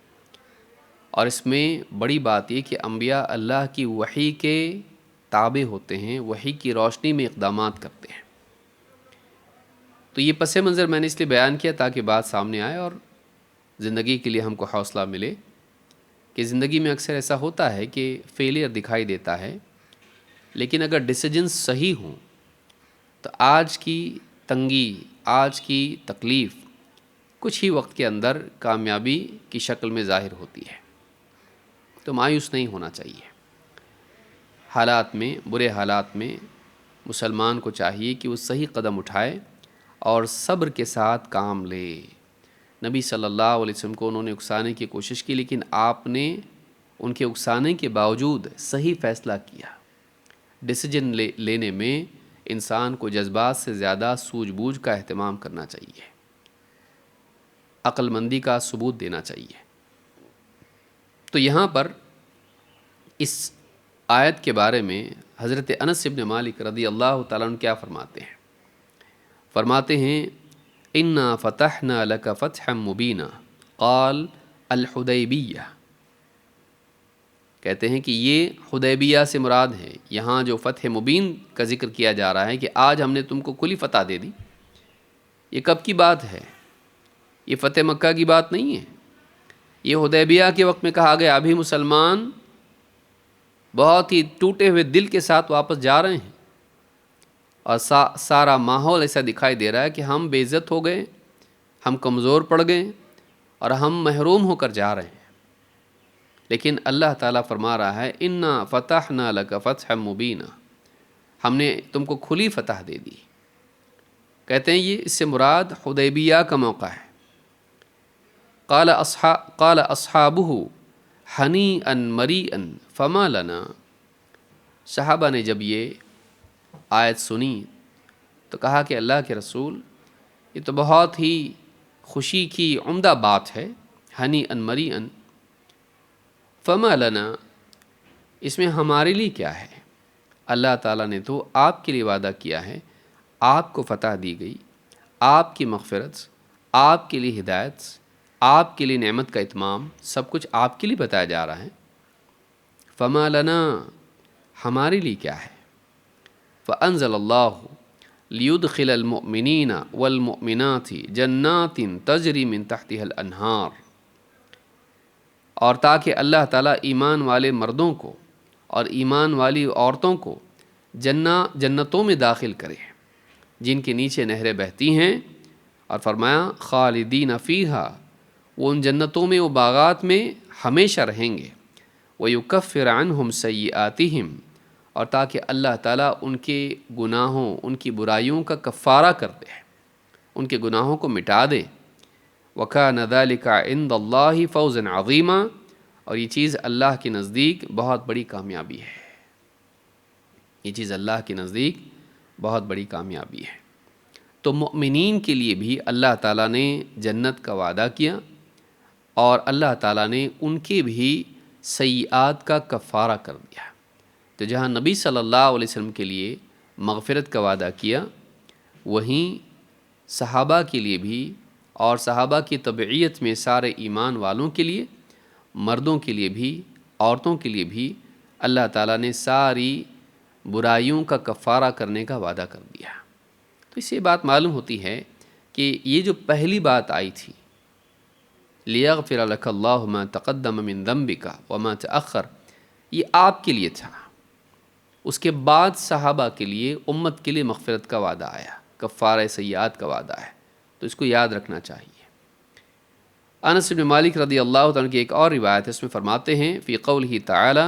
اور اس میں بڑی بات یہ کہ انبیاء اللہ کی وحی کے تابع ہوتے ہیں، وحی کی روشنی میں اقدامات کرتے ہیں. تو یہ پس منظر میں نے اس لیے بیان کیا تاکہ بات سامنے آئے اور زندگی کے لیے ہم کو حوصلہ ملے کہ زندگی میں اکثر ایسا ہوتا ہے کہ فیلئر دکھائی دیتا ہے، لیکن اگر ڈیسیجنز صحیح ہوں تو آج کی تنگی، آج کی تکلیف کچھ ہی وقت کے اندر کامیابی کی شکل میں ظاہر ہوتی ہے۔ تو مایوس نہیں ہونا چاہیے۔ حالات میں، برے حالات میں مسلمان کو چاہیے کہ وہ صحیح قدم اٹھائے اور صبر کے ساتھ کام لے۔ نبی صلی اللہ علیہ وسلم کو انہوں نے اکسانے کی کوشش کی، لیکن آپ نے ان کے اکسانے کے باوجود صحیح فیصلہ کیا۔ ڈیسیجن لینے میں انسان کو جذبات سے زیادہ سوجھ بوجھ کا اہتمام کرنا چاہیے، عقل مندی کا ثبوت دینا چاہیے۔ تو یہاں پر اس آیت کے بارے میں حضرت انس بن مالک رضی اللہ تعالیٰ عنہ کیا فرماتے ہیں؟ فرماتے ہیں انا فتحنا لک فتحا مبینا قال الحدیبیہ، کہتے ہیں کہ یہ حدیبیہ سے مراد ہے۔ یہاں جو فتح مبین کا ذکر کیا جا رہا ہے کہ آج ہم نے تم کو کھلی فتح دے دی، یہ کب کی بات ہے؟ یہ فتح مکہ کی بات نہیں ہے، یہ حدیبیہ کے وقت میں کہا گیا۔ ابھی مسلمان بہت ہی ٹوٹے ہوئے دل کے ساتھ واپس جا رہے ہیں، اور سارا ماحول ایسا دکھائی دے رہا ہے کہ ہم بے عزت ہو گئے، ہم کمزور پڑ گئے اور ہم محروم ہو کر جا رہے ہیں۔ لیکن اللہ تعالیٰ فرما رہا ہے انا فتحنا لک فتحا مبینا، ہم نے تم کو کھلی فتح دے دی۔ کہتے ہیں یہ اس سے مراد حدیبیہ کا موقع ہے۔ قال اصحابہ ہنیئا مریئا فما لنا، صحابہ نے جب یہ آیت سنی تو کہا کہ اللہ کے رسول، یہ تو بہت ہی خوشی کی عمدہ بات ہے، ہنیئا مریئا، فما لنا، اس میں ہمارے لیے کیا ہے؟ اللہ تعالیٰ نے تو آپ کے لیے وعدہ کیا ہے، آپ کو فتح دی گئی، آپ کی مغفرت، آپ کے لیے ہدایت، آپ کے لیے نعمت کا اتمام، سب کچھ آپ کے لیے بتایا جا رہا ہے۔ فما لنا، ہمارے لیے کیا ہے؟ فانزل اللہ لیدخل المؤمنین والمؤمنات جنات تجری من تحتها الانہار، اور تاکہ اللہ تعالیٰ ایمان والے مردوں کو اور ایمان والی عورتوں کو جنتوں میں داخل کرے جن کے نیچے نہریں بہتی ہیں، اور فرمایا خالدین فیہا، وہ ان جنتوں میں، وہ باغات میں ہمیشہ رہیں گے۔ وَيُكَفِّرْ عَنْهُمْ سَيِّئَاتِهِمْ، اور تاکہ اللہ تعالیٰ ان کے گناہوں، ان کی برائیوں کا کفارہ کر دے، ان کے گناہوں کو مٹا دے۔ وَكَانَ ذَلِكَ عِنْدَ اللَّهِ فَوْزًا عَظِيمًا، اور یہ چیز اللہ کے نزدیک بہت بڑی کامیابی ہے، یہ چیز اللہ کے نزدیک بہت بڑی کامیابی ہے۔ تو مؤمنین کے لیے بھی اللہ تعالیٰ نے جنت کا وعدہ کیا، اور اللہ تعالیٰ نے ان کے بھی سیئات کا کفارہ کر دیا۔ تو جہاں نبی صلی اللہ علیہ وسلم کے لیے مغفرت کا وعدہ کیا، وہیں صحابہ کے لیے بھی، اور صحابہ کی تبعیت میں سارے ایمان والوں کے لیے، مردوں کے لیے بھی، عورتوں کے لیے بھی اللہ تعالیٰ نے ساری برائیوں کا کفارہ کرنے کا وعدہ کر دیا۔ تو اس سے بات معلوم ہوتی ہے کہ یہ جو پہلی بات آئی تھی، لِيَغْفِرَ لَكَ اللَّهُ مَا تَقَدَّمَ مِن ذَنبِكَ وَمَا تَأَخَّرَ، یہ آپ کے لیے تھا۔ اس کے بعد صحابہ کے لیے، امت کے لیے مغفرت کا وعدہ آیا، کفارہ سیئات کا وعدہ ہے، تو اس کو یاد رکھنا چاہیے۔ انس بن مالک رضی اللہ عنہ کی ایک اور روایت ہے، اس میں فرماتے ہیں فی قولہ تعالی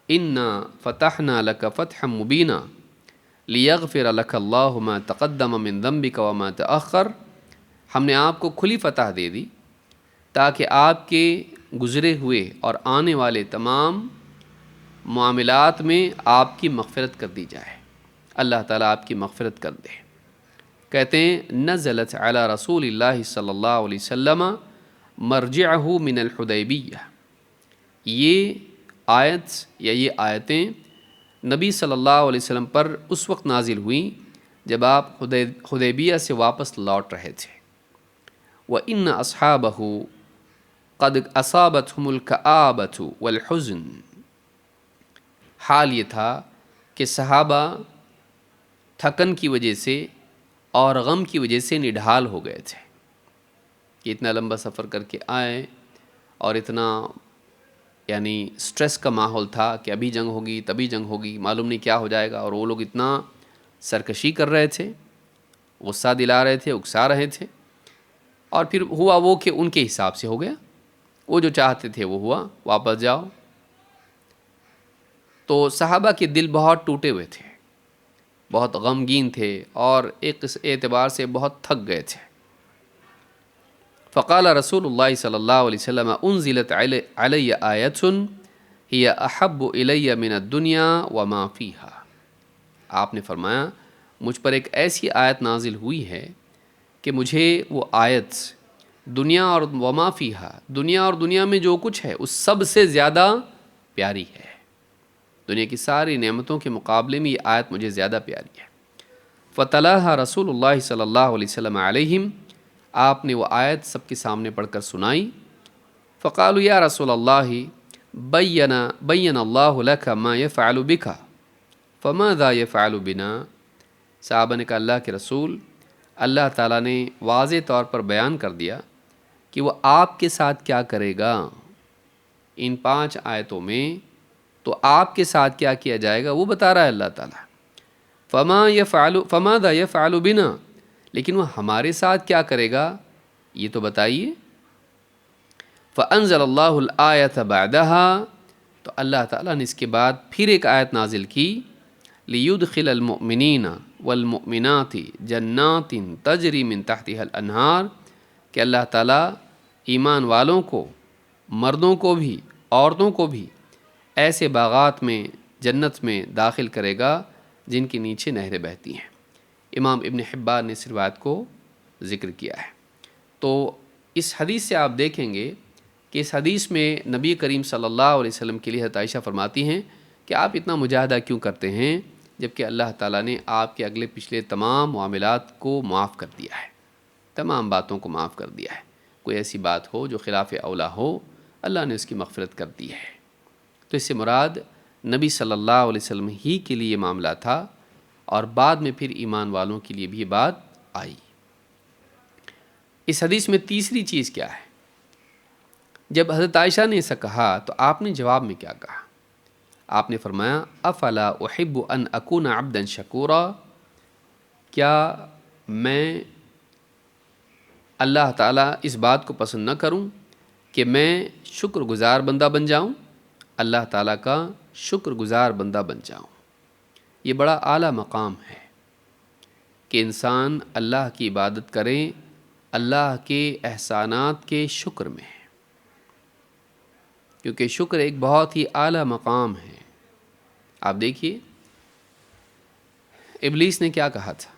انا فتحنا لک فتحا مبینا لیغفر لک اللہ ما تقدم من ذنبک وما تأخر، ہم نے آپ کو کھلی فتح دے دی تاکہ آپ کے گزرے ہوئے اور آنے والے تمام معاملات میں آپ کی مغفرت کر دی جائے، اللہ تعالیٰ آپ کی مغفرت کر دے۔ کہتے ہیں نزلت علی رسول اللہ صلی اللہ علیہ وسلم مرجعہ من الحدیبیہ، یہ آیت یا یہ آیتیں نبی صلی اللہ علیہ وسلم پر اس وقت نازل ہوئیں جب آپ حدیبیہ سے واپس لوٹ رہے تھے۔ وَإِنَّ أَصْحَابَهُ قَدْ أَصَابَتْهُمُ الْكَآبَةُ وَالْحُزْنُ، حال یہ تھا کہ صحابہ تھکن کی وجہ سے اور غم کی وجہ سے نڈھال ہو گئے تھے کہ اتنا لمبا سفر کر کے آئے اور اتنا یعنی سٹریس کا ماحول تھا کہ ابھی جنگ ہوگی تبھی جنگ ہوگی، معلوم نہیں کیا ہو جائے گا، اور وہ لوگ اتنا سرکشی کر رہے تھے، غصہ دلا رہے تھے، اکسا رہے تھے، اور پھر ہوا وہ کہ ان کے حساب سے ہو گیا، وہ جو چاہتے تھے وہ ہوا، واپس جاؤ۔ تو صحابہ کے دل بہت ٹوٹے ہوئے تھے، بہت غمگین تھے، اور ایک اعتبار سے بہت تھک گئے تھے۔ فقال رسول اللہ صلی اللہ علیہ وسلم انزلت علی آیۃ ہی احب الی من الدنیا وما فیہا۔ آپ نے فرمایا مجھ پر ایک ایسی آیت نازل ہوئی ہے کہ مجھے وہ آیت دنیا اور وما فیہا، دنیا اور دنیا میں جو کچھ ہے اس سب سے زیادہ پیاری ہے۔ دنیا کی ساری نعمتوں کے مقابلے میں یہ آیت مجھے زیادہ پیاری ہے۔ فتلاها رسول اللہ صلی اللہ علیہ وسلم علیہم، آپ نے وہ آیت سب کے سامنے پڑھ کر سنائی۔ فقالوا یا رسول اللہ بین اللہ لک ما یفعل بک فماذا یفعل بنا۔ صحابہ نے کہا اللہ کے رسول، اللہ تعالیٰ نے واضح طور پر بیان کر دیا کہ وہ آپ کے ساتھ کیا کرے گا ان 5 آیتوں میں، تو آپ کے ساتھ کیا کیا جائے گا وہ بتا رہا ہے اللہ تعالیٰ۔ فماذا یفعل بنا، لیکن وہ ہمارے ساتھ کیا کرے گا یہ تو بتائیے۔ فانزل اللہ الآیۃ بعدها، تو اللہ تعالیٰ نے اس کے بعد پھر ایک آیت نازل کی، لیدخل المؤمنین والمؤمنات جنات تجری من تحتها الانہار، کہ اللہ تعالیٰ ایمان والوں کو، مردوں کو بھی عورتوں کو بھی ایسے باغات میں جنت میں داخل کرے گا جن کے نیچے نہریں بہتی ہیں۔ امام ابن حبان نے اس روایت کو ذکر کیا ہے۔ تو اس حدیث سے آپ دیکھیں گے کہ اس حدیث میں نبی کریم صلی اللہ علیہ وسلم کے لیے حضرت عائشہ فرماتی ہیں کہ آپ اتنا مجاہدہ کیوں کرتے ہیں جبکہ اللہ تعالیٰ نے آپ کے اگلے پچھلے تمام معاملات کو معاف کر دیا ہے، تمام باتوں کو معاف کر دیا ہے۔ کوئی ایسی بات ہو جو خلاف اولا ہو، اللہ نے اس کی مغفرت کر دی ہے۔ تو اس سے مراد نبی صلی اللہ علیہ وسلم ہی کے لیے یہ معاملہ تھا، اور بعد میں پھر ایمان والوں کے لیے بھی یہ بات آئی۔ اس حدیث میں تیسری چیز کیا ہے؟ جب حضرت عائشہ نے ایسا کہا تو آپ نے جواب میں کیا کہا؟ آپ نے فرمایا افلا احب ان اکون عبدا شکورا، کیا میں اللہ تعالیٰ اس بات کو پسند نہ کروں کہ میں شکر گزار بندہ بن جاؤں، اللہ تعالیٰ کا شکر گزار بندہ بن جاؤں۔ یہ بڑا اعلیٰ مقام ہے کہ انسان اللہ کی عبادت کرے اللہ کے احسانات کے شکر میں، کیونکہ شکر ایک بہت ہی اعلیٰ مقام ہے۔ آپ دیکھیے ابلیس نے کیا کہا تھا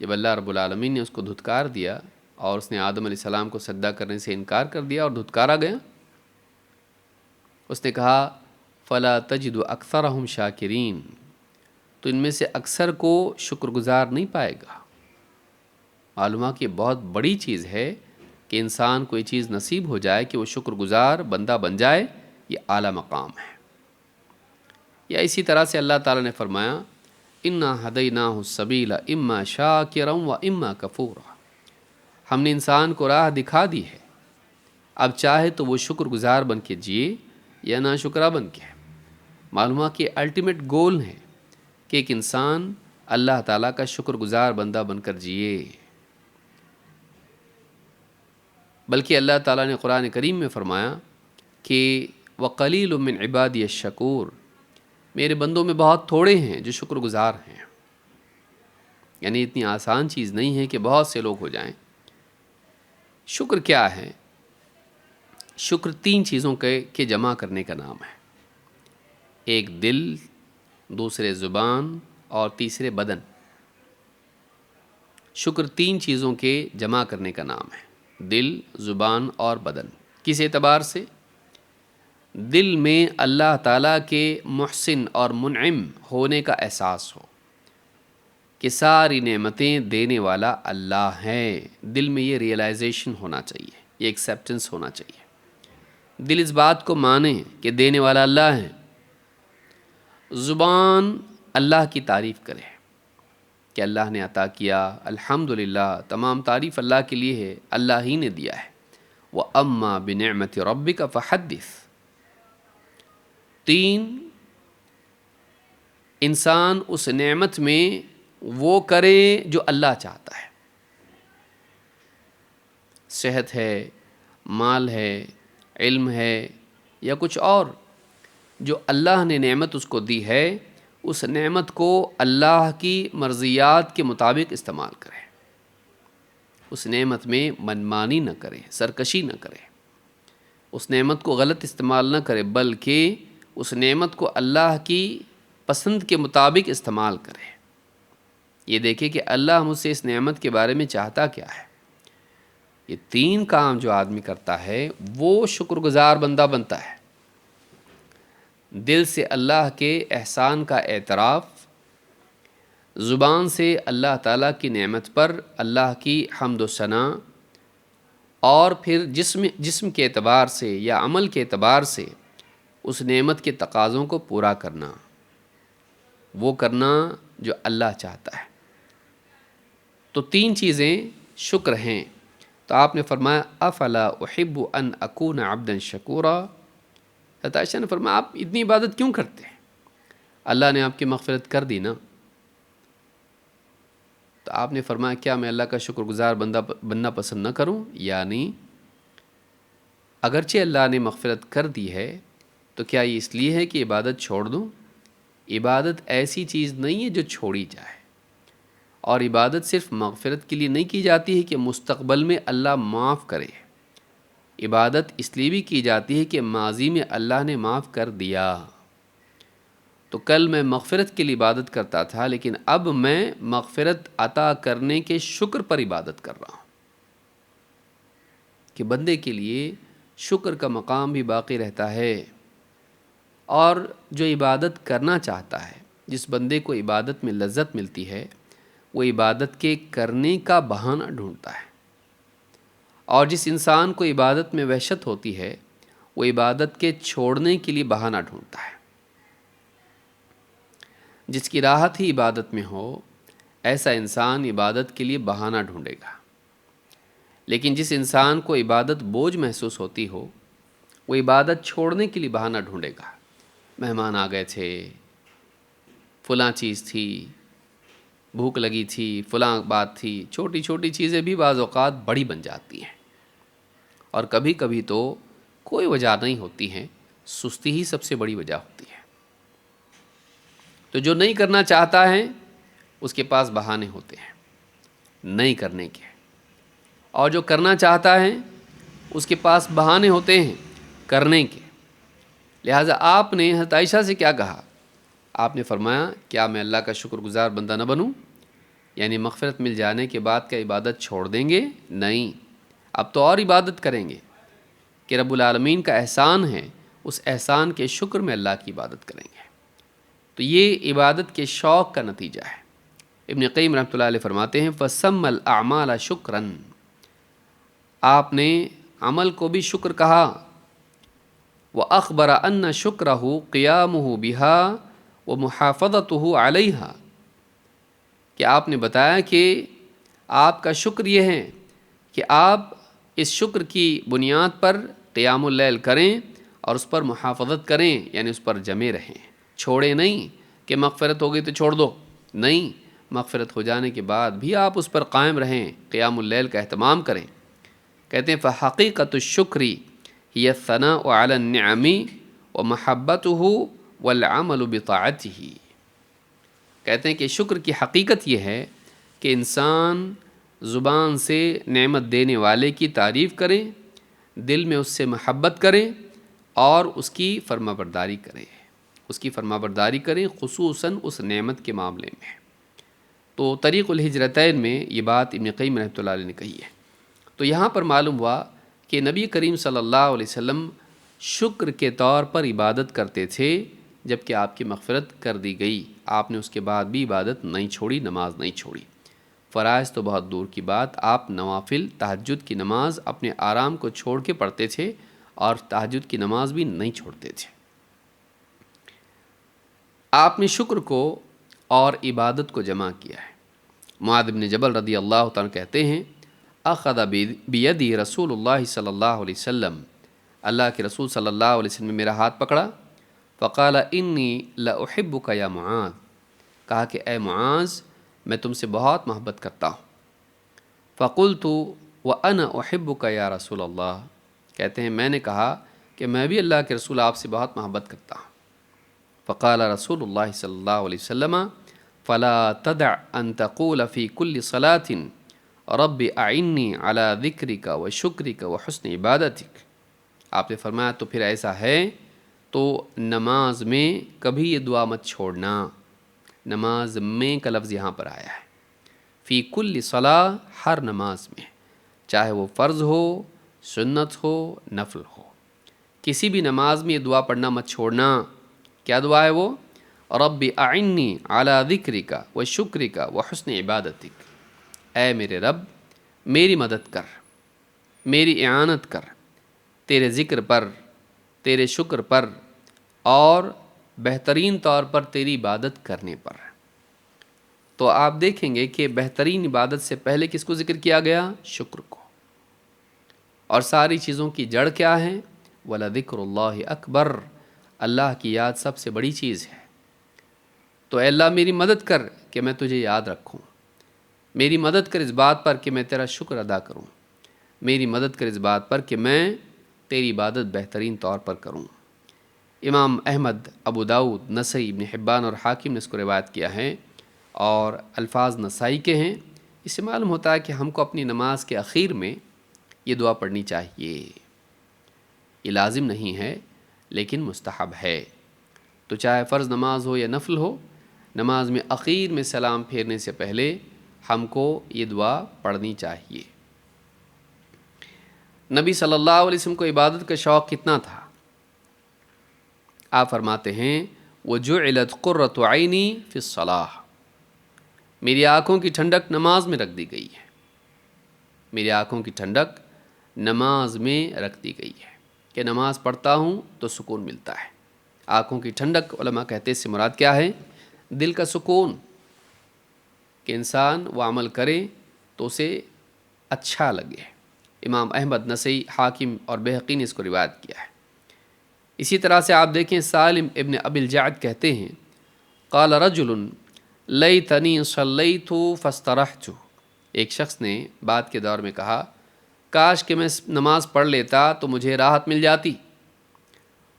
جب اللہ رب العالمین نے اس کو دھتکار دیا اور اس نے آدم علیہ السلام کو سجدہ کرنے سے انکار کر دیا اور دھتکارا گیا؟ اس نے کہا فلا تجد اکثرہم شاکرین، تو ان میں سے اکثر کو شکر گزار نہیں پائے گا۔ معلومات کہ یہ بہت بڑی چیز ہے کہ انسان کو یہ چیز نصیب ہو جائے کہ وہ شکر گزار بندہ بن جائے، یہ اعلیٰ مقام ہے۔ یا اسی طرح سے اللہ تعالیٰ نے فرمایا انا ہدیناہ السبیل اما شاکرا و اما کفورا، ہم نے انسان کو راہ دکھا دی ہے، اب چاہے تو وہ شکر گزار بن کے جیے یا ناشکرا بن کے۔ معلوم کہ الٹیمیٹ گول ہے کہ ایک انسان اللہ تعالیٰ کا شکر گزار بندہ بن کر جیے۔ بلکہ اللہ تعالیٰ نے قرآن کریم میں فرمایا کہ وَقَلِيلٌ مِّنْ عِبَادِيَ الشَّكُورُ، میرے بندوں میں بہت تھوڑے ہیں جو شکر گزار ہیں۔ یعنی اتنی آسان چیز نہیں ہے کہ بہت سے لوگ ہو جائیں۔ شکر کیا ہے؟ شکر 3 چیزوں کے جمع کرنے کا نام ہے، ایک دل، دوسرے زبان اور تیسرے بدن۔ شکر 3 چیزوں کے جمع کرنے کا نام ہے، دل، زبان اور بدن۔ کس اعتبار سے؟ دل میں اللہ تعالیٰ کے محسن اور منعم ہونے کا احساس ہو کہ ساری نعمتیں دینے والا اللہ ہے، دل میں یہ ریئلائزیشن ہونا چاہیے، یہ ایکسیپٹنس ہونا چاہیے۔ دل اس بات کو مانے کہ دینے والا اللہ ہے۔ زبان اللہ کی تعریف کرے کہ اللہ نے عطا کیا، الحمدللہ، تمام تعریف اللہ کے لیے ہے، اللہ ہی نے دیا ہے۔ وَأَمَّا بِنِعْمَةِ رَبِّكَ فَحَدِّثْ۔ 3، انسان اس نعمت میں وہ کرے جو اللہ چاہتا ہے۔ صحت ہے، مال ہے، علم ہے یا کچھ اور، جو اللہ نے نعمت اس کو دی ہے، اس نعمت کو اللہ کی مرضیات کے مطابق استعمال کرے، اس نعمت میں منمانی نہ کرے، سرکشی نہ کرے، اس نعمت کو غلط استعمال نہ کرے، بلکہ اس نعمت کو اللہ کی پسند کے مطابق استعمال کرے۔ یہ دیکھے کہ اللہ مجھ سے اس نعمت کے بارے میں چاہتا کیا ہے۔ یہ 3 کام جو آدمی کرتا ہے وہ شکر گزار بندہ بنتا ہے۔ دل سے اللہ کے احسان کا اعتراف، زبان سے اللہ تعالیٰ کی نعمت پر اللہ کی حمد و ثنا، اور پھر جسم کے اعتبار سے یا عمل کے اعتبار سے اس نعمت کے تقاضوں کو پورا کرنا، وہ کرنا جو اللہ چاہتا ہے۔ تو 3 چیزیں شکر ہیں۔ تو آپ نے فرمایا افلا احب ان اکون عبدا شکورا۔ حضرت عائشہ نے فرمایا آپ اتنی عبادت کیوں کرتے ہیں؟ اللہ نے آپ کی مغفرت کر دی نا۔ تو آپ نے فرمایا کیا میں اللہ کا شکر گزار بننا پسند نہ کروں؟ یعنی اگرچہ اللہ نے مغفرت کر دی ہے تو کیا یہ اس لیے ہے کہ عبادت چھوڑ دوں؟ عبادت ایسی چیز نہیں ہے جو چھوڑی جائے، اور عبادت صرف مغفرت کے لیے نہیں کی جاتی ہے کہ مستقبل میں اللہ معاف کرے۔ عبادت اس لیے بھی کی جاتی ہے کہ ماضی میں اللہ نے معاف کر دیا، تو کل میں مغفرت کے لیے عبادت کرتا تھا، لیکن اب میں مغفرت عطا کرنے کے شکر پر عبادت کر رہا ہوں، کہ بندے کے لیے شکر کا مقام بھی باقی رہتا ہے۔ اور جو عبادت کرنا چاہتا ہے، جس بندے کو عبادت میں لذت ملتی ہے، وہ عبادت کے کرنے کا بہانہ ڈھونڈتا ہے، اور جس انسان کو عبادت میں وحشت ہوتی ہے وہ عبادت کے چھوڑنے کے لیے بہانہ ڈھونڈتا ہے۔ جس کی راحت ہی عبادت میں ہو، ایسا انسان عبادت کے لیے بہانہ ڈھونڈے گا، لیکن جس انسان کو عبادت بوجھ محسوس ہوتی ہو، وہ عبادت چھوڑنے کے لیے بہانہ ڈھونڈے گا۔ مہمان آ گئے تھے، فلاں چیز تھی، بھوک لگی تھی، فلاں بات تھی، چھوٹی چھوٹی چیزیں بھی بعض اوقات بڑی بن جاتی ہیں، اور کبھی کبھی تو کوئی وجہ نہیں ہوتی ہے، سستی ہی سب سے بڑی وجہ ہوتی ہے۔ تو جو نہیں کرنا چاہتا ہے اس کے پاس بہانے ہوتے ہیں نہیں کرنے کے، اور جو کرنا چاہتا ہے اس کے پاس بہانے ہوتے ہیں کرنے کے۔ لہٰذا آپ نے حضرت عائشہ سے کیا کہا؟ آپ نے فرمایا کیا میں اللہ کا شکر گزار بندہ نہ بنوں؟ یعنی مغفرت مل جانے کے بعد کیا عبادت چھوڑ دیں گے؟ نہیں، اب تو اور عبادت کریں گے کہ رب العالمین کا احسان ہے، اس احسان کے شکر میں اللہ کی عبادت کریں گے۔ تو یہ عبادت کے شوق کا نتیجہ ہے۔ ابن قیم رحمۃ اللہ علیہ فرماتے ہیں فَسَمَّ الْأَعْمَالَ شُكْرًا، آپ نے عمل کو بھی شکر کہا۔ وَأَخْبَرَ أَنَّ شُكْرَهُ قِيَامُهُ بِهَا وَمُحَافَظَتُهُ عَلَيْهَا، کہ آپ نے بتایا کہ آپ کا شکر یہ ہے کہ آپ اس شکر کی بنیاد پر قیام اللیل کریں اور اس پر محافظت کریں، یعنی اس پر جمے رہیں، چھوڑیں نہیں کہ مغفرت ہو گئی تو چھوڑ دو، نہیں، مغفرت ہو جانے کے بعد بھی آپ اس پر قائم رہیں، قیام اللیل کا اہتمام کریں۔ کہتے ہیں فحقیقت الشکر هی الثناء علی النعم ومحبتہ والعمل بطاعتہ، کہتے ہیں کہ شکر کی حقیقت یہ ہے کہ انسان زبان سے نعمت دینے والے کی تعریف کرے، دل میں اس سے محبت کرے اور اس کی فرما برداری کرے، خصوصاً اس نعمت کے معاملے میں۔ تو طریق الہجرتین میں یہ بات ابن قیم رحمۃ اللہ علیہ نے کہی ہے۔ تو یہاں پر معلوم ہوا کہ نبی کریم صلی اللہ علیہ وسلم شکر کے طور پر عبادت کرتے تھے، جب کہ آپ کی مغفرت کر دی گئی، آپ نے اس کے بعد بھی عبادت نہیں چھوڑی، نماز نہیں چھوڑی۔ فرائض تو بہت دور کی بات، آپ نوافل تہجد کی نماز اپنے آرام کو چھوڑ کے پڑھتے تھے، اور تہجد کی نماز بھی نہیں چھوڑتے تھے۔ آپ نے شکر کو اور عبادت کو جمع کیا ہے۔ معاذ بن جبل رضی اللہ تعالیٰ کہتے ہیں اخذ بیدی رسول اللہ صلی اللہ علیہ وسلم، اللہ کے رسول صلی اللہ علیہ وسلم نے میرا ہاتھ پکڑا، فقال انی لاحبک یا معاذ، کہا کہ اے معاذ میں تم سے بہت محبت کرتا ہوں۔ فقلت وانا احبک یا رسول اللہ، کہتے ہیں میں نے کہا کہ میں بھی اللہ کے رسول آپ سے بہت محبت کرتا ہوں۔ فقال رسول اللہ صلی اللہ علیہ وسلم فلا تدع ان تقول فی کل صلاة رب اعنی علی ذکرک و شکرک و حسن عبادتک، آپ نے فرمایا تو پھر ایسا ہے تو نماز میں کبھی یہ دعا مت چھوڑنا۔ نماز میں کا لفظ یہاں پر آیا ہے، فی کل صلاة، ہر نماز میں، چاہے وہ فرض ہو، سنت ہو، نفل ہو، کسی بھی نماز میں یہ دعا پڑھنا مت چھوڑنا۔ کیا دعا ہے وہ؟ رب اعنی علی ذکرک و شکرک و حسن عبادتک، اے میرے رب میری مدد کر، میری اعانت کر تیرے ذکر پر، تیرے شکر پر، اور بہترین طور پر تیری عبادت کرنے پر۔ تو آپ دیکھیں گے کہ بہترین عبادت سے پہلے کس کو ذکر کیا گیا؟ شکر کو۔ اور ساری چیزوں کی جڑ کیا ہے؟ وَلَذِكْرُ اللَّهِ أَكْبَرُ، اللہ کی یاد سب سے بڑی چیز ہے۔ تو اے اللہ میری مدد کر کہ میں تجھے یاد رکھوں، میری مدد کر اس بات پر کہ میں تیرا شکر ادا کروں، میری مدد کر اس بات پر کہ میں تیری عبادت بہترین طور پر کروں۔ امام احمد، ابو داؤد، نسائی، ابن حبان اور حاکم نے اس کو روایت کیا ہے، اور الفاظ نسائی کے ہیں۔ اس سے معلوم ہوتا ہے کہ ہم کو اپنی نماز کے اخیر میں یہ دعا پڑھنی چاہیے۔ یہ لازم نہیں ہے لیکن مستحب ہے۔ تو چاہے فرض نماز ہو یا نفل ہو، نماز میں اخیر میں سلام پھیرنے سے پہلے ہم کو یہ دعا پڑھنی چاہیے۔ نبی صلی اللہ علیہ وسلم کو عبادت کا شوق کتنا تھا؟ آپ فرماتے ہیں وَجُعِلَتْ قُرَّةُ عَيْنِي فِي الصَّلَاةِ، میری آنکھوں کی ٹھنڈک نماز میں رکھ دی گئی ہے، میری آنکھوں کی ٹھنڈک نماز میں رکھ دی گئی ہے کہ نماز پڑھتا ہوں تو سکون ملتا ہے۔ آنکھوں کی ٹھنڈک، علماء کہتے ہیں اس سے مراد کیا ہے؟ دل کا سکون، کہ انسان وہ عمل کرے تو اسے اچھا لگے۔ امام احمد، نسائی، حاکم اور بہقی نے اس کو روایت کیا ہے۔ اسی طرح سے آپ دیکھیں سالم ابن ابی الجعد کہتے ہیں قال رجل لیتنی صلیت فاسترحت، ایک شخص نے بعد کے دور میں کہا کاش کہ میں نماز پڑھ لیتا تو مجھے راحت مل جاتی۔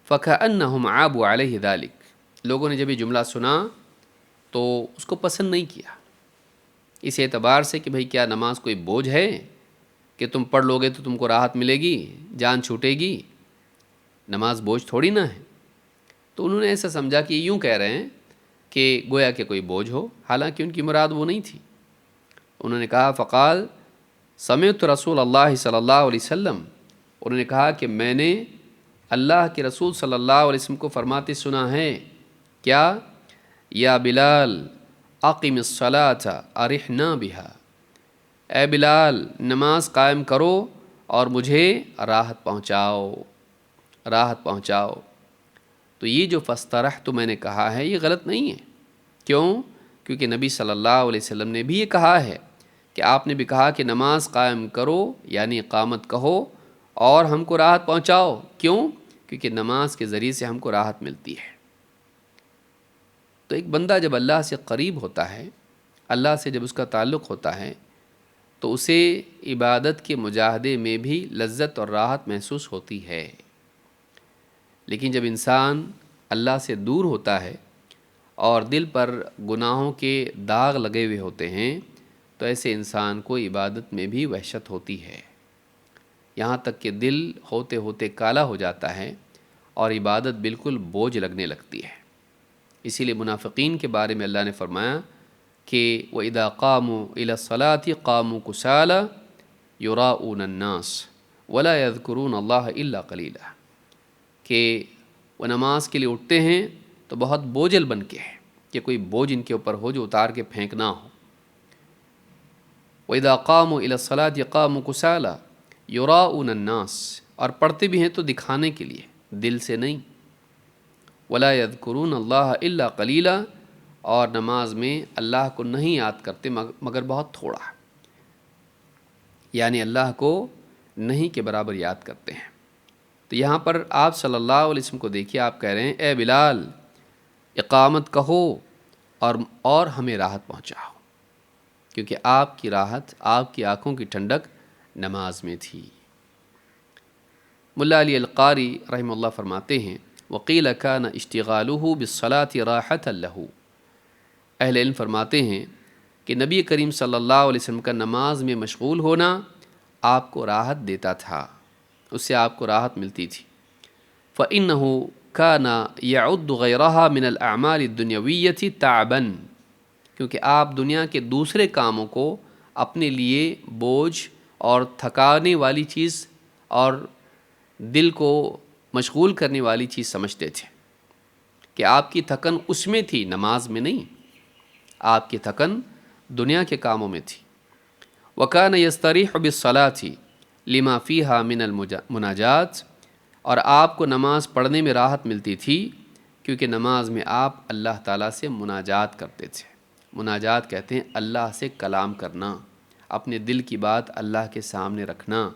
فَكَأَنَّهُمْ عَابُوا عَلَيْهِ ذَلِكَ، لوگوں نے جب یہ جملہ سنا تو اس کو پسند نہیں کیا، اس اعتبار سے کہ بھئی کیا نماز کوئی بوجھ ہے کہ تم پڑھ لوگے تو تم کو راحت ملے گی، جان چھوٹے گی؟ نماز بوجھ تھوڑی نہ ہے۔ تو انہوں نے ایسا سمجھا کہ یوں کہہ رہے ہیں کہ گویا کہ کوئی بوجھ ہو، حالانکہ ان کی مراد وہ نہیں تھی۔ انہوں نے کہا فقال سمعت رسول اللہ صلی اللہ علیہ وسلم، انہوں نے کہا کہ میں نے اللہ کے رسول صلی اللہ علیہ وسلم کو فرماتے سنا ہے، کیا؟ یا بلال اقم الصلاۃ ارحنا بہا، اے بلال نماز قائم کرو اور مجھے راحت پہنچاؤ، راحت پہنچاؤ۔ تو یہ جو فاسترحت میں نے کہا ہے یہ غلط نہیں ہے۔ کیوں؟ کیونکہ نبی صلی اللہ علیہ وسلم نے بھی یہ کہا ہے کہ آپ نے بھی کہا کہ نماز قائم کرو یعنی اقامت کہو اور ہم کو راحت پہنچاؤ۔ کیوں؟ کیونکہ نماز کے ذریعے سے ہم کو راحت ملتی ہے۔ تو ایک بندہ جب اللہ سے قریب ہوتا ہے، اللہ سے جب اس کا تعلق ہوتا ہے تو اسے عبادت کے مجاہدے میں بھی لذت اور راحت محسوس ہوتی ہے۔ لیکن جب انسان اللہ سے دور ہوتا ہے اور دل پر گناہوں کے داغ لگے ہوئے ہوتے ہیں تو ایسے انسان کو عبادت میں بھی وحشت ہوتی ہے، یہاں تک کہ دل ہوتے ہوتے کالا ہو جاتا ہے اور عبادت بالکل بوجھ لگنے لگتی ہے۔ اسی لیے منافقین کے بارے میں اللہ نے فرمایا کہ وَإِذَا قَامُوا إِلَى الصَّلَاةِ قَامُوا كُسَالَىٰ يُرَاءُونَ النَّاسَ وَلَا يَذْكُرُونَ اللَّهَ إِلَّا قَلِيلًا، کہ وہ نماز کے لیے اٹھتے ہیں تو بہت بوجھل بن کے ہے کہ کوئی بوجھ ان کے اوپر ہو جو اتار کے پھینکنا ہو۔ وَإِذَا قَامُوا إِلَى الصَّلَاةِ قَامُوا كُسَالَىٰ يُرَاءُونَ النَّاسَ، اور پڑھتے بھی ہیں تو دکھانے کے لیے، دل سے نہیں۔ وَلَا يَذْكُرُونَ اللَّهَ إِلَّا قَلِيلًا، اور نماز میں اللہ کو نہیں یاد کرتے مگر بہت تھوڑا۔ یعنی اللہ کو نہیں کے برابر یاد کرتے ہیں۔ تو یہاں پر آپ صلی اللہ علیہ وسلم کو دیکھیے، آپ کہہ رہے ہیں اے بلال اقامت کہو اور ہمیں راحت پہنچاؤ، کیونکہ آپ کی راحت، آپ کی آنکھوں کی ٹھنڈک نماز میں تھی۔ ملا علی القاری رحمہ اللہ فرماتے ہیں وقیل کان اشتغالہ بالصلاۃ راحۃ لہ، اہل علم فرماتے ہیں کہ نبی کریم صلی اللہ علیہ وسلم کا نماز میں مشغول ہونا آپ کو راحت دیتا تھا، اس سے آپ کو راحت ملتی تھی۔ فإنه كان يعد غيرها من الأعمال الدنيوية تعبا، کیونکہ آپ دنیا کے دوسرے کاموں کو اپنے لیے بوجھ اور تھکانے والی چیز اور دل کو مشغول کرنے والی چیز سمجھتے تھے، کہ آپ کی تھکن اس میں تھی، نماز میں نہیں، آپ کی تھکن دنیا کے کاموں میں تھی۔ وَكَانَ يَسْتَرِيحُ بِالصَّلَاةِ لِمَا فِيهَا مِنَ الْمُنَاجَاتِ، اور آپ کو نماز پڑھنے میں راحت ملتی تھی کیونکہ نماز میں آپ اللہ تعالیٰ سے مناجات کرتے تھے۔ مناجات کہتے ہیں اللہ سے کلام کرنا، اپنے دل کی بات اللہ کے سامنے رکھنا۔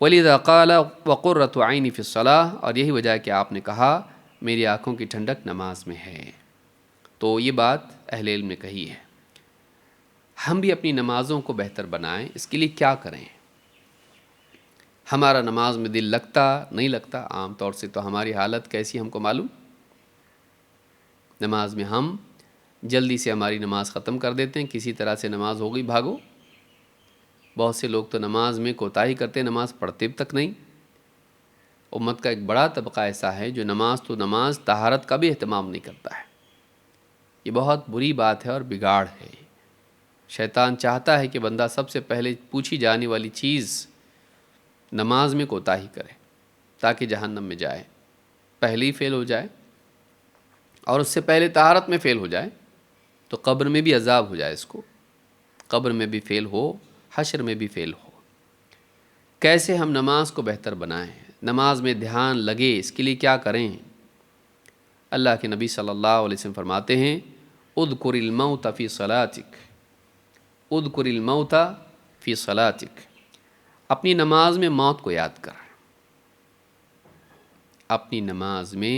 وَلِذَا قَالَ وَقُرَّةُ عَيْنِي فِي الصَّلَاةِ، اور یہی وجہ ہے کہ آپ نے کہا میری آنکھوں کی ٹھنڈک نماز میں ہے۔ تو یہ بات اہل علم نے کہی ہے۔ ہم بھی اپنی نمازوں کو بہتر بنائیں، اس کے لیے کیا کریں؟ ہمارا نماز میں دل لگتا نہیں لگتا، عام طور سے تو ہماری حالت کیسی ہم کو معلوم۔ نماز میں ہم جلدی سے ہماری نماز ختم کر دیتے ہیں، کسی طرح سے نماز ہو گئی بھاگو۔ بہت سے لوگ تو نماز میں کوتاہی کرتے ہیں، نماز پڑھتے تک نہیں۔ امت کا ایک بڑا طبقہ ایسا ہے جو نماز تو نماز طہارت کا بھی اہتمام نہیں کرتا ہے۔ یہ بہت بری بات ہے اور بگاڑ ہے۔ شیطان چاہتا ہے کہ بندہ سب سے پہلے پوچھی جانے والی چیز نماز میں کوتاہی کرے تاکہ جہنم میں جائے، پہلے ہی فیل ہو جائے، اور اس سے پہلے طہارت میں فیل ہو جائے تو قبر میں بھی عذاب ہو جائے، اس کو قبر میں بھی فیل ہو، حشر میں بھی فیل ہو۔ کیسے ہم نماز کو بہتر بنائیں، نماز میں دھیان لگے، اس کے لیے کیا کریں؟ اللہ کے نبی صلی اللہ علیہ وسلم فرماتے ہیں اذکر الموت فی صلاتک، اذکر الموت فی صلاتک، اپنی نماز میں موت کو یاد کر، اپنی نماز میں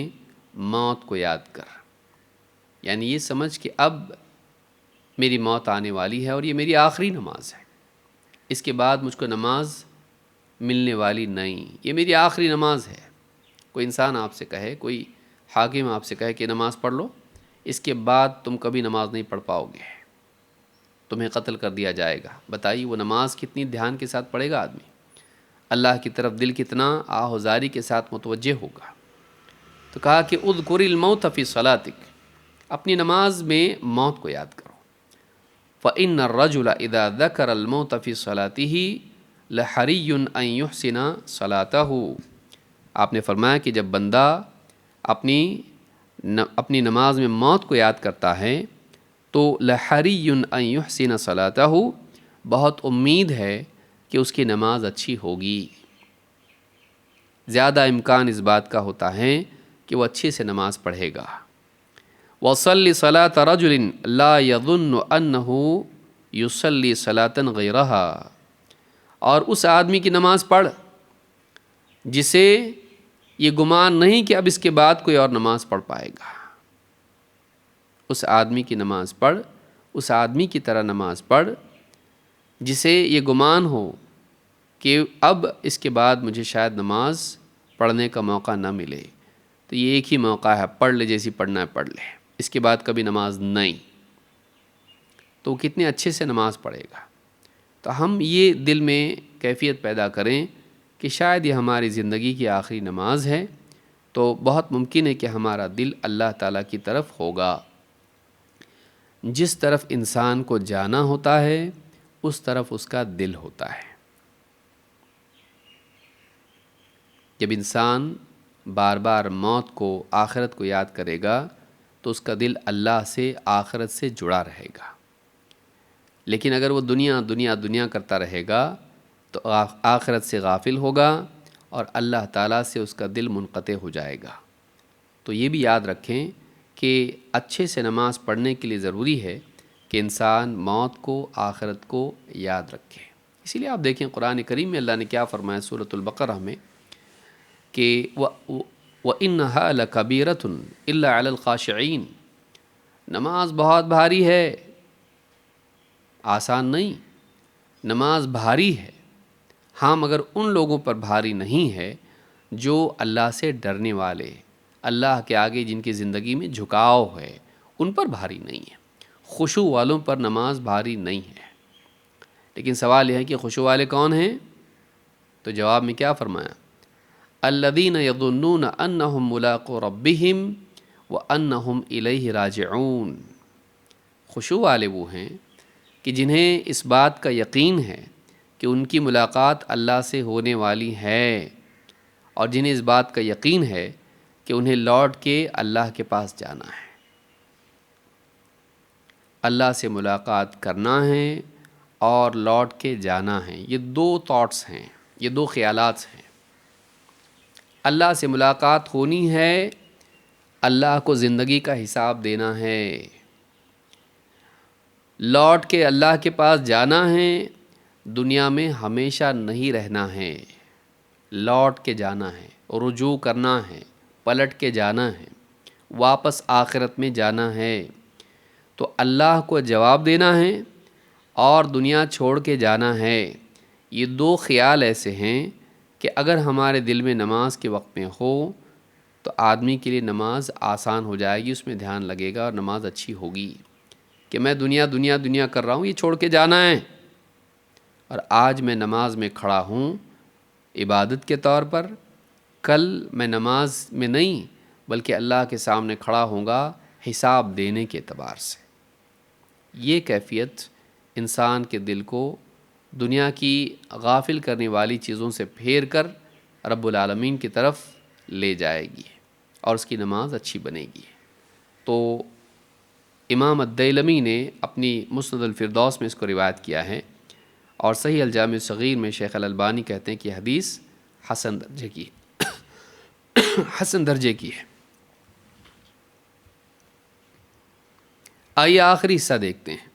موت کو یاد کر، یعنی یہ سمجھ کہ اب میری موت آنے والی ہے اور یہ میری آخری نماز ہے، اس کے بعد مجھ کو نماز ملنے والی نہیں، یہ میری آخری نماز ہے۔ کوئی انسان آپ سے کہے، کوئی حاکم آپ سے کہے کہ نماز پڑھ لو، اس کے بعد تم کبھی نماز نہیں پڑھ پاؤ گے، تمہیں قتل کر دیا جائے گا، بتائیے وہ نماز کتنی دھیان کے ساتھ پڑھے گا آدمی، اللہ کی طرف دل کتنا آہوزاری کے ساتھ متوجہ ہوگا۔ تو کہا کہ اذکر الموت فی صلاتک، اپنی نماز میں موت کو یاد کرو۔ فإن الرجل اذا ذکر الموت فی صلاته لحری ان یحسن صلاتہ، آپ نے فرمایا کہ جب بندہ اپنی نماز میں موت کو یاد کرتا ہے تو لحری ان یحسن صلاتہ، بہت امید ہے کہ اس کی نماز اچھی ہوگی، زیادہ امکان اس بات کا ہوتا ہے کہ وہ اچھے سے نماز پڑھے گا۔ وَصَلِّ صَلَاةَ رَجُلٍ لَا يَظُنُّ أَنَّهُ يُصَلِّي صَلَاةً غَيْرَهَا، اور اس آدمی کی نماز پڑھ جسے یہ گمان نہیں کہ اب اس کے بعد کوئی اور نماز پڑھ پائے گا۔ اس آدمی کی نماز پڑھ، اس آدمی کی طرح نماز پڑھ جسے یہ گمان ہو کہ اب اس کے بعد مجھے شاید نماز پڑھنے کا موقع نہ ملے، تو یہ ایک ہی موقع ہے، پڑھ لے جیسی پڑھنا ہے پڑھ لے، اس کے بعد کبھی نماز نہیں، تو وہ کتنے اچھے سے نماز پڑھے گا۔ تو ہم یہ دل میں کیفیت پیدا کریں کہ شاید یہ ہماری زندگی کی آخری نماز ہے، تو بہت ممکن ہے کہ ہمارا دل اللہ تعالیٰ کی طرف ہوگا۔ جس طرف انسان کو جانا ہوتا ہے اس طرف اس کا دل ہوتا ہے۔ جب انسان بار بار موت کو، آخرت کو یاد کرے گا تو اس کا دل اللہ سے، آخرت سے جڑا رہے گا۔ لیکن اگر وہ دنیا دنیا دنیا کرتا رہے گا تو آخرت سے غافل ہوگا اور اللہ تعالیٰ سے اس کا دل منقطع ہو جائے گا۔ تو یہ بھی یاد رکھیں کہ اچھے سے نماز پڑھنے کے لیے ضروری ہے کہ انسان موت کو، آخرت کو یاد رکھے۔ اسی لیے آپ دیکھیں قرآن کریم میں اللہ نے کیا فرمایا سورۃ البقرہ میں کہ وَإِنَّهَا لَكَبِيرَةٌ إِلَّا عَلَى الْخَاشِعِينَ، نماز بہت بھاری ہے، آسان نہیں، نماز بھاری ہے، ہاں مگر ان لوگوں پر بھاری نہیں ہے جو اللہ سے ڈرنے والے، اللہ کے آگے جن کی زندگی میں جھکاؤ ہے، ان پر بھاری نہیں ہے۔ خشوع والوں پر نماز بھاری نہیں ہے۔ لیکن سوال یہ ہے کہ خشوع والے کون ہیں؟ تو جواب میں کیا فرمایا؟ الذین یظنون انہم ملاقو ربہم وانہم الیہ راجعون۔ خشوع والے وہ ہیں کہ جنہیں اس بات کا یقین ہے کہ ان کی ملاقات اللہ سے ہونے والی ہے، اور جنہیں اس بات کا یقین ہے کہ انہیں لوٹ کے اللہ کے پاس جانا ہے، اللہ سے ملاقات کرنا ہے اور لوٹ کے جانا ہے۔ یہ دو تھاٹس ہیں، یہ دو خیالات ہیں۔ اللہ سے ملاقات ہونی ہے، اللہ کو زندگی کا حساب دینا ہے، لوٹ کے اللہ کے پاس جانا ہے، دنیا میں ہمیشہ نہیں رہنا ہے، لوٹ کے جانا ہے، رجوع کرنا ہے، پلٹ کے جانا ہے، واپس آخرت میں جانا ہے۔ تو اللہ کو جواب دینا ہے اور دنیا چھوڑ کے جانا ہے۔ یہ دو خیال ایسے ہیں کہ اگر ہمارے دل میں نماز کے وقت میں ہو تو آدمی کے لیے نماز آسان ہو جائے گی، اس میں دھیان لگے گا اور نماز اچھی ہوگی۔ کہ میں دنیا دنیا دنیا کر رہا ہوں، یہ چھوڑ کے جانا ہے، اور آج میں نماز میں کھڑا ہوں عبادت کے طور پر، کل میں نماز میں نہیں بلکہ اللہ کے سامنے کھڑا ہوں گا حساب دینے کے اعتبار سے۔ یہ کیفیت انسان کے دل کو دنیا کی غافل کرنے والی چیزوں سے پھیر کر رب العالمین کی طرف لے جائے گی اور اس کی نماز اچھی بنے گی۔ تو امام الدیلمی نے اپنی مسند الفردوس میں اس کو روایت کیا ہے، اور صحیح الجامع الصغیر میں شیخ الالبانی کہتے ہیں کہ حدیث حسن درجے کی حسن درجے کی ہے۔ آئیے آخری حصہ دیکھتے ہیں۔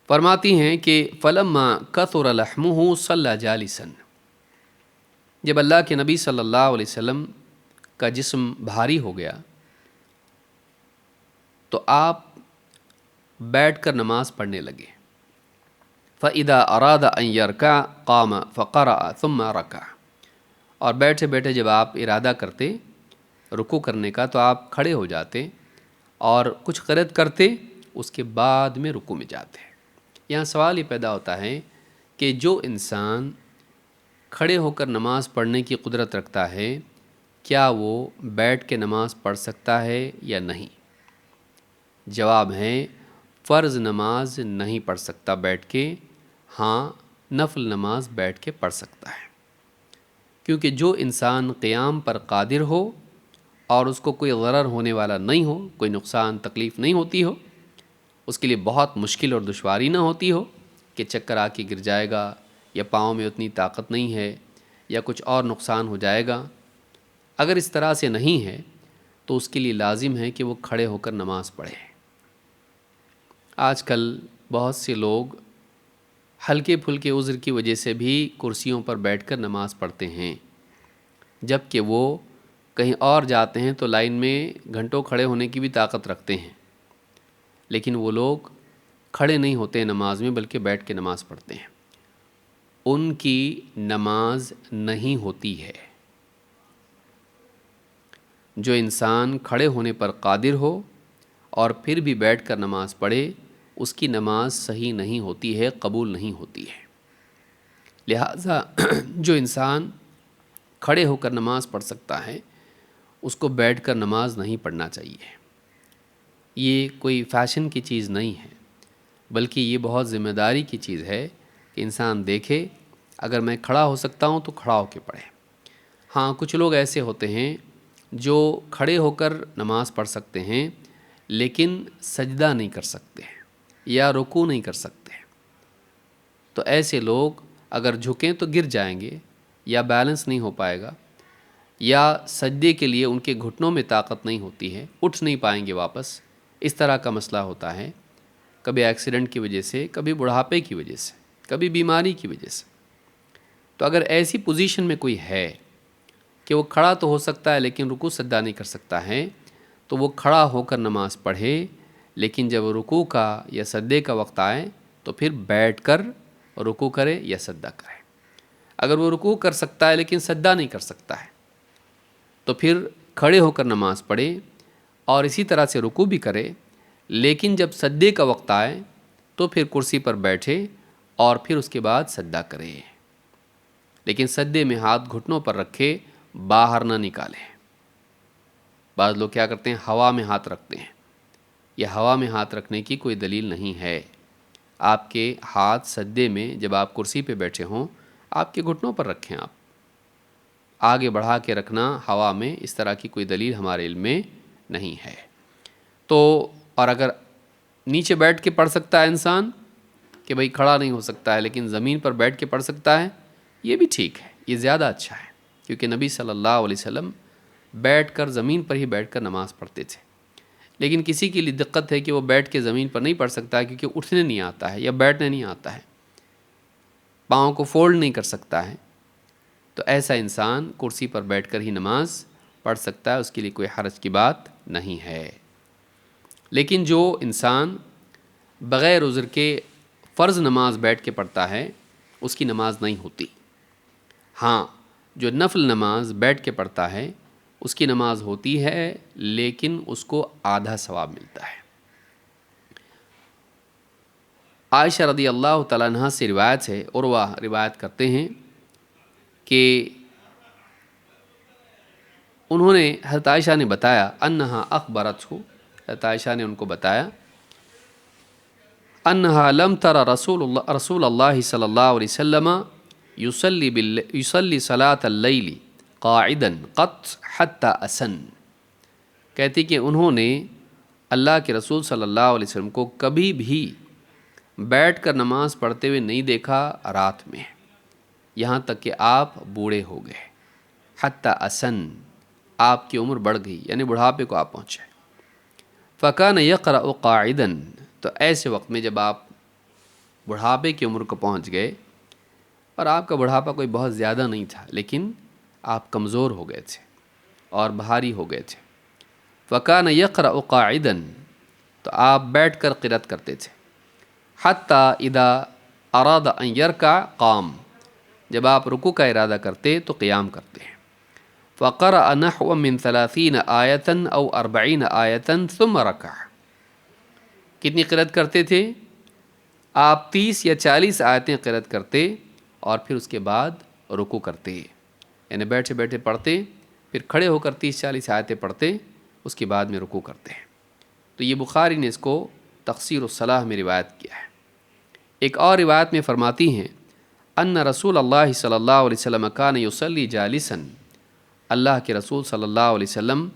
فرماتی ہیں کہ فلما کثر لحمہ صلی جالسا، جب اللہ کے نبی صلی اللہ علیہ وسلم کا جسم بھاری ہو گیا تو آپ بیٹھ کر نماز پڑھنے لگے۔ فَإِذَا أَرَادَ أَن يَرْكَعَ قَامَ فَقَرَأَ ثُمَّ رَكَعَ، اور بیٹھے بیٹھے جب آپ ارادہ کرتے رکوع کرنے کا تو آپ کھڑے ہو جاتے اور کچھ قرأت کرتے، اس کے بعد میں رکوع میں جاتے۔ یہاں سوال یہ پیدا ہوتا ہے کہ جو انسان کھڑے ہو کر نماز پڑھنے کی قدرت رکھتا ہے، کیا وہ بیٹھ کے نماز پڑھ سکتا ہے یا نہیں؟ جواب ہے فرض نماز نہیں پڑھ سکتا بیٹھ کے، ہاں نفل نماز بیٹھ کے پڑھ سکتا ہے، کیونکہ جو انسان قیام پر قادر ہو اور اس کو کوئی ضرر ہونے والا نہیں ہو، کوئی نقصان تکلیف نہیں ہوتی ہو، اس کے لیے بہت مشکل اور دشواری نہ ہوتی ہو کہ چکر آ کے گر جائے گا، یا پاؤں میں اتنی طاقت نہیں ہے، یا کچھ اور نقصان ہو جائے گا، اگر اس طرح سے نہیں ہے تو اس کے لیے لازم ہے کہ وہ کھڑے ہو کر نماز پڑھے۔ آج کل بہت سے لوگ ہلکے پھلکے عذر کی وجہ سے بھی کرسیوں پر بیٹھ کر نماز پڑھتے ہیں، جب کہ وہ کہیں اور جاتے ہیں تو لائن میں گھنٹوں کھڑے ہونے کی بھی طاقت رکھتے ہیں، لیکن وہ لوگ کھڑے نہیں ہوتے ہیں نماز میں بلکہ بیٹھ کے نماز پڑھتے ہیں۔ ان کی نماز نہیں ہوتی ہے۔ جو انسان کھڑے ہونے پر قادر ہو اور پھر بھی بیٹھ کر نماز پڑھے، اس کی نماز صحیح نہیں ہوتی ہے، قبول نہیں ہوتی ہے۔ لہٰذا جو انسان کھڑے ہو کر نماز پڑھ سکتا ہے، اس کو بیٹھ کر نماز نہیں پڑھنا چاہیے۔ یہ کوئی فیشن کی چیز نہیں ہے، بلکہ یہ بہت ذمہ داری کی چیز ہے کہ انسان دیکھے اگر میں کھڑا ہو سکتا ہوں تو کھڑا ہو کے پڑھے۔ ہاں کچھ لوگ ایسے ہوتے ہیں جو کھڑے ہو کر نماز پڑھ سکتے ہیں لیکن سجدہ نہیں کر سکتے یا رکوع نہیں کر سکتے، تو ایسے لوگ اگر جھکیں تو گر جائیں گے، یا بیلنس نہیں ہو پائے گا، یا سجدے کے لیے ان کے گھٹنوں میں طاقت نہیں ہوتی ہے، اٹھ نہیں پائیں گے واپس۔ اس طرح کا مسئلہ ہوتا ہے، کبھی ایکسیڈنٹ کی وجہ سے، کبھی بڑھاپے کی وجہ سے۔ کبھی بیماری کی وجہ سے۔ تو اگر ایسی پوزیشن میں کوئی ہے کہ وہ کھڑا تو ہو سکتا ہے لیکن رکوع سجدہ نہیں کر سکتا ہے، تو وہ کھڑا ہو کر نماز پڑھے، لیکن جب رکوع کا یا سجدے کا وقت آئے تو پھر بیٹھ کر رکوع کرے یا سجدہ کرے۔ اگر وہ رکوع کر سکتا ہے لیکن سجدہ نہیں کر سکتا ہے تو پھر کھڑے ہو کر نماز پڑھے اور اسی طرح سے رکوع بھی کرے، لیکن جب سجدے کا وقت آئے تو پھر کرسی پر بیٹھے اور پھر اس کے بعد سجدہ کرے، لیکن سجدے میں ہاتھ گھٹنوں پر رکھے، باہر نہ نکالے۔ بعض لوگ کیا کرتے ہیں، ہوا میں ہاتھ رکھتے ہیں۔ یہ ہوا میں ہاتھ رکھنے کی کوئی دلیل نہیں ہے۔ آپ کے ہاتھ سجدے میں جب آپ کرسی پہ بیٹھے ہوں، آپ کے گھٹنوں پر رکھیں۔ آپ آگے بڑھا کے رکھنا ہوا میں، اس طرح کی کوئی دلیل ہمارے علم میں نہیں ہے۔ تو اور اگر نیچے بیٹھ کے پڑھ سکتا ہے انسان کہ بھئی کھڑا نہیں ہو سکتا ہے لیکن زمین پر بیٹھ کے پڑھ سکتا ہے، یہ بھی ٹھیک ہے، یہ زیادہ اچھا ہے، کیونکہ نبی صلی اللہ علیہ وسلم بیٹھ کر زمین پر ہی بیٹھ کر نماز پڑھتے تھے۔ لیکن کسی کے لیے دقت ہے کہ وہ بیٹھ کے زمین پر نہیں پڑھ سکتا ہے کیونکہ اٹھنے نہیں آتا ہے یا بیٹھنے نہیں آتا ہے، پاؤں کو فولڈ نہیں کر سکتا ہے، تو ایسا انسان کرسی پر بیٹھ کر ہی نماز پڑھ سکتا ہے، اس کے لیے کوئی حرج کی بات نہیں ہے۔ لیکن جو انسان بغیر عذر کے فرض نماز بیٹھ کے پڑھتا ہے، اس کی نماز نہیں ہوتی۔ ہاں، جو نفل نماز بیٹھ کے پڑھتا ہے اس کی نماز ہوتی ہے، لیکن اس کو آدھا ثواب ملتا ہے۔ عائشہ رضی اللہ تعالیٰ عنہ سے روایت ہے، عروہ روایت کرتے ہیں کہ انہوں نے حضرت عائشہ نے بتایا، انہا اخبرت ہو، حضرت عائشہ نے ان کو بتایا، انہا لم تر رسول اللہ صلی اللہ علیہ وسلم یصلی صلاۃ اللیل قاعدا قط حتی اسن، کہتی کہ انہوں نے اللہ کے رسول صلی اللہ علیہ وسلم کو کبھی بھی بیٹھ کر نماز پڑھتے ہوئے نہیں دیکھا رات میں، یہاں تک کہ آپ بوڑھے ہو گئے، حتی اسن، آپ کی عمر بڑھ گئی، یعنی بڑھاپے کو آپ پہنچے۔ فکان یقرأ قاعدا، تو ایسے وقت میں جب آپ بڑھاپے کی عمر کو پہنچ گئے، اور آپ کا بڑھاپا کوئی بہت زیادہ نہیں تھا لیکن آپ کمزور ہو گئے تھے اور بھاری ہو گئے تھے، فکان یقرأ قاعدا، تو آپ بیٹھ کر قرأت کرتے تھے، حتی اذا اراد ان یرکع قام، جب آپ رکوع کا ارادہ کرتے تو قیام کرتے ہیں۔ فقرأ نحو من 30 آیة او 40 آیة ثم رکع، کتنی قرأت کرتے تھے آپ؟ 30 یا 40 آیتیں قرأت کرتے اور پھر اس کے بعد رکوع کرتے، یعنی بیٹھے بیٹھے پڑھتے، پھر کھڑے ہو کر 30-40 آیتیں پڑھتے، اس کے بعد میں رکوع کرتے ہیں۔ تو یہ بخاری نے اس کو تقصیر الصلاح میں روایت کیا ہے۔ ایک اور روایت میں فرماتی ہیں، ان رسول اللہ صلی اللہ علیہ وسلم کان یصلی جالسا، اللہ کے رسول صلی اللہ علیہ وسلم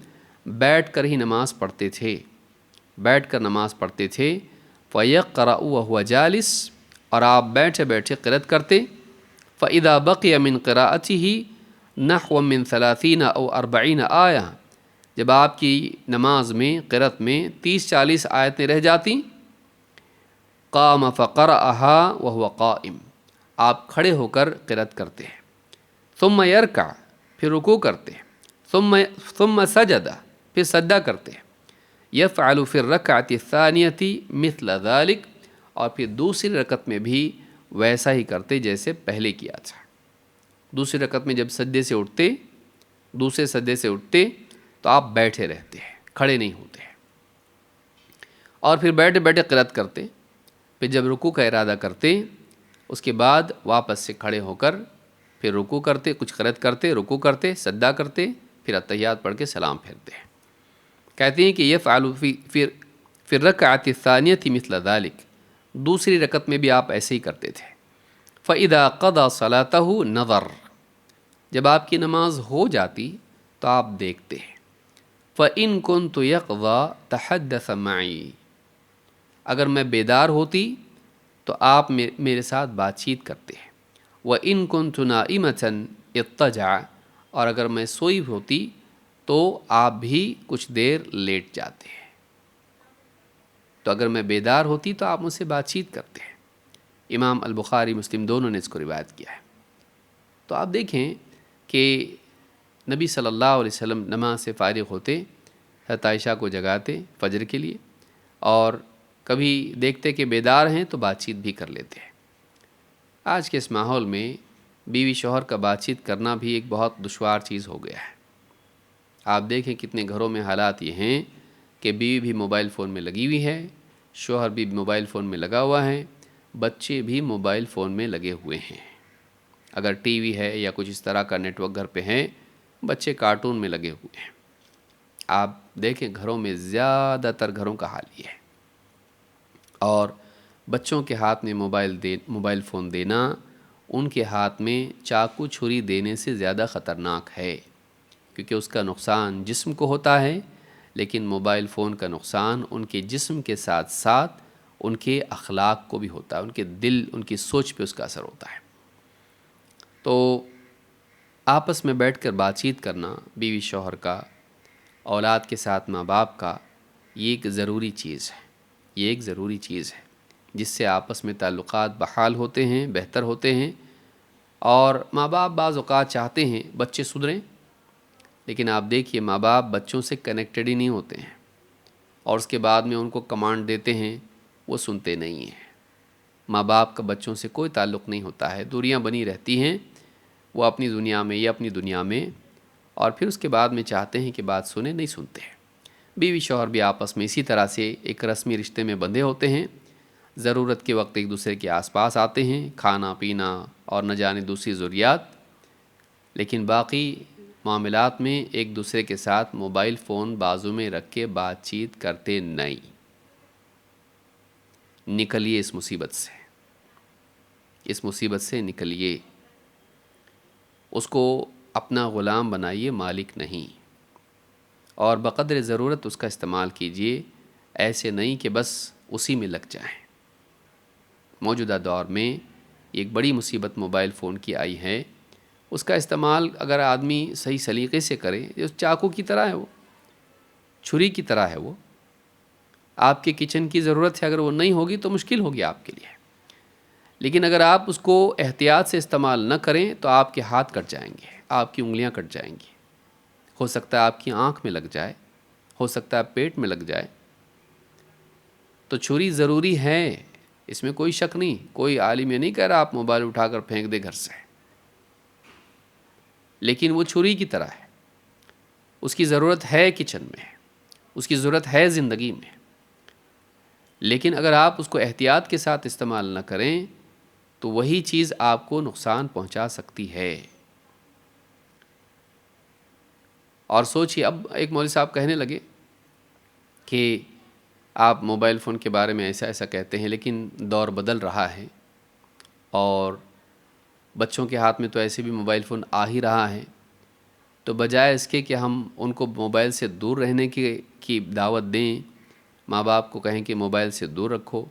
بیٹھ کر ہی نماز پڑھتے تھے، بیٹھ کر نماز پڑھتے تھے۔ فیقرأ وهو جالس، اور آپ بیٹھے بیٹھے قرأت کرتے۔ فاذا بقی من قراءته نحو من 30 او 40 آیہ، جب آپ کی نماز میں قرأت میں 30-40 آیتیں رہ جاتی، قام فقرأها وهو قائم، آپ کھڑے ہو کر قرأت کرتے ہیں۔ ثم یرکع، پھر رکوع کرتے ہیں۔ ثم سجد، پھر سجدہ کرتے ہیں۔ یفعل فی الرکعۃ الثانیۃ مثل ذلک، اور پھر دوسری رکعت میں بھی ویسا ہی کرتے جیسے پہلے کیا تھا۔ دوسری رکعت میں جب سجدے سے اٹھتے، دوسرے سجدے سے اٹھتے تو آپ بیٹھے رہتے ہیں، کھڑے نہیں ہوتے ہیں، اور پھر بیٹھے بیٹھے قرأت کرتے، پھر جب رکوع کا ارادہ کرتے اس کے بعد واپس سے کھڑے ہو کر پھر رکوع کرتے، کچھ قرأت کرتے، رکوع کرتے، سجدہ کرتے، پھر اتحیات پڑھ کے سلام پھیرتے ہیں۔ کہتے ہیں کہ یفعل فی الرکعۃ الثانیۃ مثل ذلک، دوسری رکعت میں بھی آپ ایسے ہی کرتے تھے۔ فاذا قضى صلاته نظر، جب آپ کی نماز ہو جاتی تو آپ دیکھتے ہیں۔ فإن كنت يقظى تحدث معي، اگر میں بیدار ہوتی تو آپ میرے ساتھ بات چیت کرتے ہیں۔ وإن كنت نائمة اضطجع، اور اگر میں سوئی ہوتی تو آپ بھی کچھ دیر لیٹ جاتے ہیں۔ تو اگر میں بیدار ہوتی تو آپ مجھ سے بات چیت کرتے ہیں، امام البخاری مسلم دونوں نے اس کو روایت کیا ہے۔ تو آپ دیکھیں کہ نبی صلی اللہ علیہ وسلم نماز سے فارغ ہوتے حضرت عائشہ کو جگاتے فجر کے لیے، اور کبھی دیکھتے کہ بیدار ہیں تو بات چیت بھی کر لیتے ہیں۔ آج کے اس ماحول میں بیوی شوہر کا بات چیت کرنا بھی ایک بہت دشوار چیز ہو گیا ہے۔ آپ دیکھیں کتنے گھروں میں حالات یہ ہیں کہ بیوی بھی موبائل فون میں لگی ہوئی ہے، شوہر بھی موبائل فون میں لگا ہوا ہے، بچے بھی موبائل فون میں لگے ہوئے ہیں۔ اگر ٹی وی ہے یا کچھ اس طرح کا نیٹ ورک گھر پہ ہے، بچے کارٹون میں لگے ہوئے ہیں۔ آپ دیکھیں گھروں میں زیادہ تر گھروں کا حال یہ ہے، اور بچوں کے ہاتھ میں موبائل فون دینا ان کے ہاتھ میں چاقو چھری دینے سے زیادہ خطرناک ہے، کیونکہ اس کا نقصان جسم کو ہوتا ہے، لیکن موبائل فون کا نقصان ان کے جسم کے ساتھ ساتھ ان کے اخلاق کو بھی ہوتا ہے، ان کے دل، ان کی سوچ پہ اس کا اثر ہوتا ہے۔ تو آپس میں بیٹھ کر بات چیت کرنا بیوی شوہر کا، اولاد کے ساتھ ماں باپ کا، یہ ایک ضروری چیز ہے، یہ ایک ضروری چیز ہے جس سے آپس میں تعلقات بحال ہوتے ہیں، بہتر ہوتے ہیں۔ اور ماں باپ بعض اوقات چاہتے ہیں بچے سدھریں، لیکن آپ دیکھیے ماں باپ بچوں سے کنیکٹڈ ہی نہیں ہوتے ہیں، اور اس کے بعد میں ان کو کمانڈ دیتے ہیں، وہ سنتے نہیں ہیں۔ ماں باپ کا بچوں سے کوئی تعلق نہیں ہوتا ہے، دوریاں بنی رہتی ہیں، وہ اپنی دنیا میں یا اپنی دنیا میں، اور پھر اس کے بعد میں چاہتے ہیں کہ بات سنیں، نہیں سنتے ہیں۔ بیوی شوہر بھی آپس میں اسی طرح سے ایک رسمی رشتے میں بندھے ہوتے ہیں، ضرورت کے وقت ایک دوسرے کے آس پاس آتے ہیں، کھانا پینا اور نہ جانے دوسری ضروریات، لیکن باقی معاملات میں ایک دوسرے کے ساتھ موبائل فون بازو میں رکھ کے بات چیت کرتے نہیں۔ نکلیے اس مصیبت سے، اس مصیبت سے نکلیے۔ اس کو اپنا غلام بنائیے، مالک نہیں، اور بقدر ضرورت اس کا استعمال کیجیے، ایسے نہیں کہ بس اسی میں لگ جائیں۔ موجودہ دور میں ایک بڑی مصیبت موبائل فون کی آئی ہے، اس کا استعمال اگر آدمی صحیح سلیقے سے کرے، جو چاقو کی طرح ہے، وہ چھری کی طرح ہے، وہ آپ کے کچن کی ضرورت ہے، اگر وہ نہیں ہوگی تو مشکل ہوگی آپ کے لیے، لیکن اگر آپ اس کو احتیاط سے استعمال نہ کریں تو آپ کے ہاتھ کٹ جائیں گے، آپ کی انگلیاں کٹ جائیں گی، ہو سکتا ہے آپ کی آنکھ میں لگ جائے، ہو سکتا ہے پیٹ میں لگ جائے۔ تو چھری ضروری ہے، اس میں کوئی شک نہیں، کوئی عالم یہ نہیں کہہ رہا آپ موبائل اٹھا کر پھینک دے گھر سے، لیکن وہ چھری کی طرح ہے، اس کی ضرورت ہے کچن میں، اس کی ضرورت ہے زندگی میں، لیکن اگر آپ اس کو احتیاط کے ساتھ استعمال نہ کریں تو وہی چیز آپ کو نقصان پہنچا سکتی ہے۔ اور سوچیے، اب ایک مولوی صاحب کہنے لگے کہ آپ موبائل فون کے بارے میں ایسا ایسا کہتے ہیں، لیکن دور بدل رہا ہے، اور بچوں کے ہاتھ میں تو ایسے بھی موبائل فون آ ہی رہا ہے، تو بجائے اس کے کہ ہم ان کو موبائل سے دور رہنے کی دعوت دیں، ماں باپ کو کہیں کہ موبائل سے دور رکھو،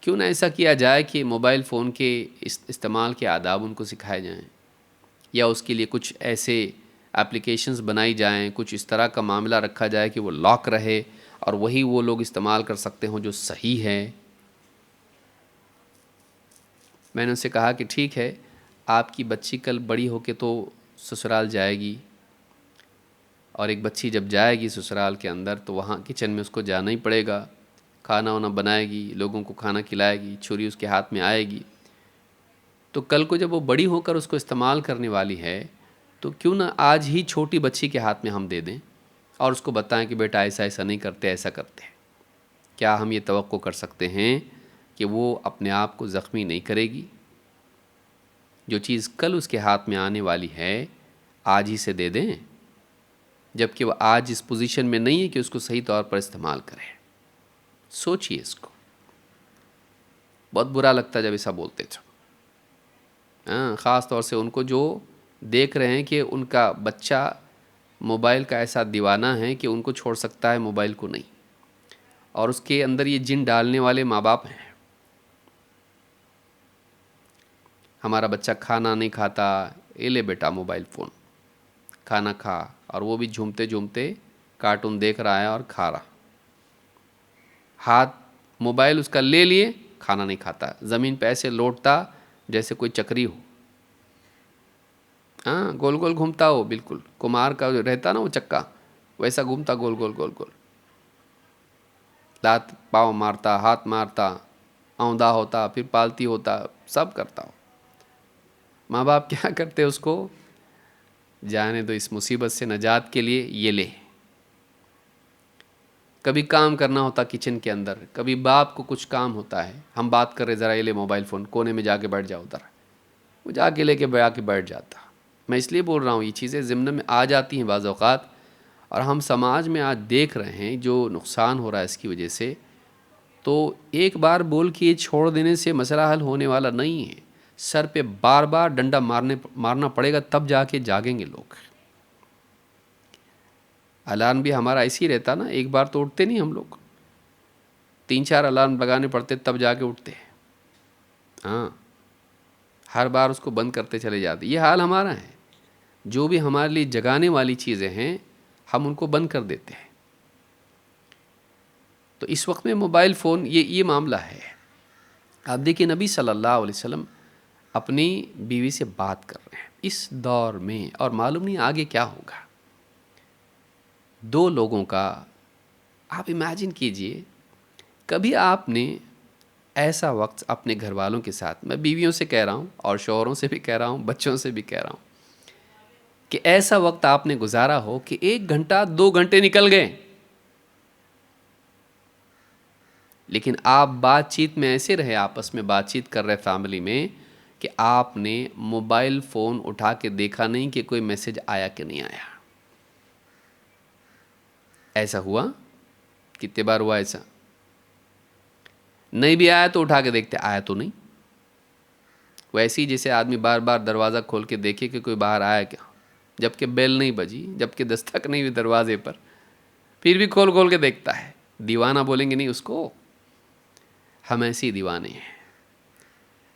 کیوں نہ ایسا کیا جائے کہ موبائل فون کے استعمال کے آداب ان کو سکھائے جائیں، یا اس کے لیے کچھ ایسے اپلیکیشنز بنائی جائیں، کچھ اس طرح کا معاملہ رکھا جائے کہ وہ لاک رہے اور وہی وہ لوگ استعمال کر سکتے ہوں جو صحیح ہے۔ میں نے ان سے کہا کہ ٹھیک ہے، آپ کی بچی کل بڑی ہو کے تو سسرال جائے گی، اور ایک بچی جب جائے گی سسرال کے اندر تو وہاں کچن میں اس کو جانا ہی پڑے گا، کھانا وانا بنائے گی، لوگوں کو کھانا کھلائے گی، چھری اس کے ہاتھ میں آئے گی، تو کل کو جب وہ بڑی ہو کر اس کو استعمال کرنے والی ہے تو کیوں نہ آج ہی چھوٹی بچی کے ہاتھ میں ہم دے دیں اور اس کو بتائیں کہ بیٹا ایسا ایسا نہیں کرتے، ایسا کرتے ہیں۔ کیا ہم یہ توقع کر سکتے ہیں کہ وہ اپنے آپ کو زخمی نہیں کرے گی؟ جو چیز کل اس کے ہاتھ میں آنے والی ہے آج ہی سے دے دیں، جبکہ وہ آج اس پوزیشن میں نہیں ہے کہ اس کو صحیح طور پر استعمال کرے۔ سوچئے اس کو، بہت برا لگتا جب ایسا بولتے تھے، خاص طور سے ان کو جو دیکھ رہے ہیں کہ ان کا بچہ موبائل کا ایسا دیوانہ ہے کہ ان کو چھوڑ سکتا ہے، موبائل کو نہیں، اور اس کے اندر یہ جن ڈالنے والے ماں باپ ہیں۔ ہمارا بچہ کھانا نہیں کھاتا، اے لے بیٹا موبائل فون، کھانا کھا، اور وہ بھی جھومتے جھومتے کارٹون دیکھ رہا ہے اور کھا رہا، ہاتھ موبائل اس کا لے لیے، کھانا نہیں کھاتا، زمین پہ ایسے لوٹتا جیسے کوئی چکری ہو، ہاں گول گول گھومتا ہو، بالکل کمار کا جو رہتا نا وہ چکا، ویسا گھومتا گول گول گول گول، لات پاؤں مارتا، ہاتھ مارتا، اوندا ہوتا، پھر پالتی ہوتا، سب کرتا ہو۔ ماں باپ کیا کرتے اس کو، جانے دو، اس مصیبت سے نجات کے لیے یہ لے۔ کبھی کام کرنا ہوتا کچن کے اندر، کبھی باپ کو کچھ کام ہوتا ہے، ہم بات کر رہے، ذرا یہ لے موبائل فون، کونے میں جا کے بیٹھ جاؤ ادھر، وہ جا کے لے کے بیٹھ جاتا۔ میں اس لیے بول رہا ہوں، یہ چیزیں ضمن میں آ جاتی ہیں بعض اوقات، اور ہم سماج میں آج دیکھ رہے ہیں جو نقصان ہو رہا ہے اس کی وجہ سے۔ تو ایک بار بول کے یہ چھوڑ دینے سے مسئلہ حل ہونے والا نہیں ہے، سر پہ بار بار ڈنڈا مارنا پڑے گا، تب جا کے جاگیں گے لوگ۔ الارم بھی ہمارا ایسے ہی رہتا نا، ایک بار تو اٹھتے نہیں ہم لوگ، 3-4 الارم لگانے پڑتے تب جا کے اٹھتے ہیں، ہاں ہر بار اس کو بند کرتے چلے جاتے۔ یہ حال ہمارا ہے، جو بھی ہمارے لیے جگانے والی چیزیں ہیں ہم ان کو بند کر دیتے ہیں۔ تو اس وقت میں موبائل فون یہ معاملہ ہے۔ آپ دیکھیں نبی صلی اللہ علیہ وسلم اپنی بیوی سے بات کر رہے ہیں اس دور میں، اور معلوم نہیں آگے کیا ہوگا۔ دو لوگوں کا آپ امیجن کیجئے، کبھی آپ نے ایسا وقت اپنے گھر والوں کے ساتھ، میں بیویوں سے کہہ رہا ہوں اور شوہروں سے بھی کہہ رہا ہوں، بچوں سے بھی کہہ رہا ہوں، کہ ایسا وقت آپ نے گزارا ہو کہ 1 گھنٹہ 2 گھنٹے نکل گئے، لیکن آپ بات چیت میں ایسے رہے، آپس میں بات چیت کر رہے فیملی میں، کہ آپ نے موبائل فون اٹھا کے دیکھا نہیں کہ کوئی میسج آیا کہ نہیں آیا۔ ایسا ہوا؟ کتنے بار ہوا ایسا؟ نہیں بھی آیا تو اٹھا کے دیکھتے، آیا تو نہیں۔ ویسے ہی جیسے آدمی بار بار دروازہ کھول کے دیکھے کہ کوئی باہر آیا کیا، جب کہ بیل نہیں بجی، جب کہ دستک نہیں ہوئی دروازے پر، پھر بھی کھول کے دیکھتا ہے۔ دیوانہ بولیں گے نہیں اس کو؟ ہم ایسے ہی دیوانے ہیں۔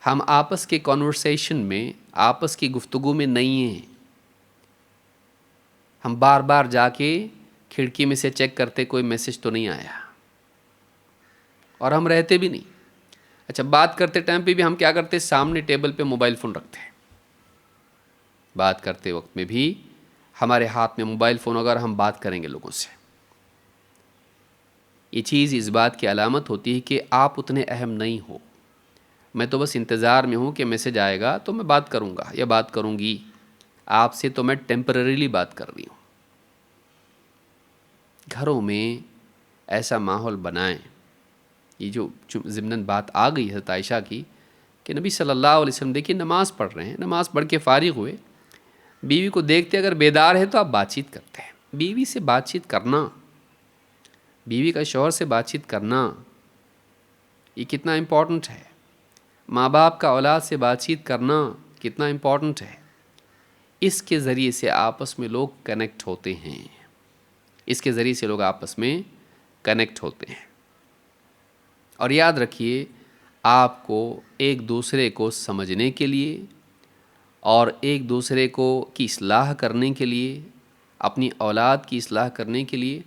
ہم آپس کے کنورسیشن میں، آپس کی گفتگو میں نہیں ہیں، ہم بار بار جا کے کھڑکی میں سے چیک کرتے کوئی میسج تو نہیں آیا، اور ہم رہتے بھی نہیں۔ اچھا، بات کرتے ٹائم پہ بھی ہم کیا کرتے، سامنے ٹیبل پہ موبائل فون رکھتے ہیں، بات کرتے وقت میں بھی ہمارے ہاتھ میں موبائل فون اگر ہم بات کریں گے لوگوں سے، یہ چیز اس بات کی علامت ہوتی ہے کہ آپ اتنے اہم نہیں ہو۔ میں تو بس انتظار میں ہوں کہ میسج آئے گا تو میں بات کروں گا یا بات کروں گی، آپ سے تو میں ٹیمپرریلی بات کر رہی ہوں۔ گھروں میں ایسا ماحول بنائیں۔ یہ جو ضمناً بات آ گئی حضرت عائشہ کی کہ نبی صلی اللہ علیہ وسلم دیکھیے نماز پڑھ رہے ہیں، نماز پڑھ کے فارغ ہوئے، بیوی کو دیکھتے اگر بیدار ہے تو آپ بات چیت کرتے ہیں۔ بیوی سے بات چیت کرنا، بیوی کا شوہر سے بات چیت کرنا، یہ کتنا امپورٹنٹ ہے۔ ماں باپ کا اولاد سے بات چیت کرنا کتنا امپورٹنٹ ہے۔ اس کے ذریعے سے آپس میں لوگ کنیکٹ ہوتے ہیں، اس کے ذریعے سے لوگ آپس میں کنیکٹ ہوتے ہیں۔ اور یاد رکھیے، آپ کو ایک دوسرے کو سمجھنے کے لیے اور ایک دوسرے کو کی اصلاح کرنے کے لیے، اپنی اولاد کی اصلاح کرنے کے لیے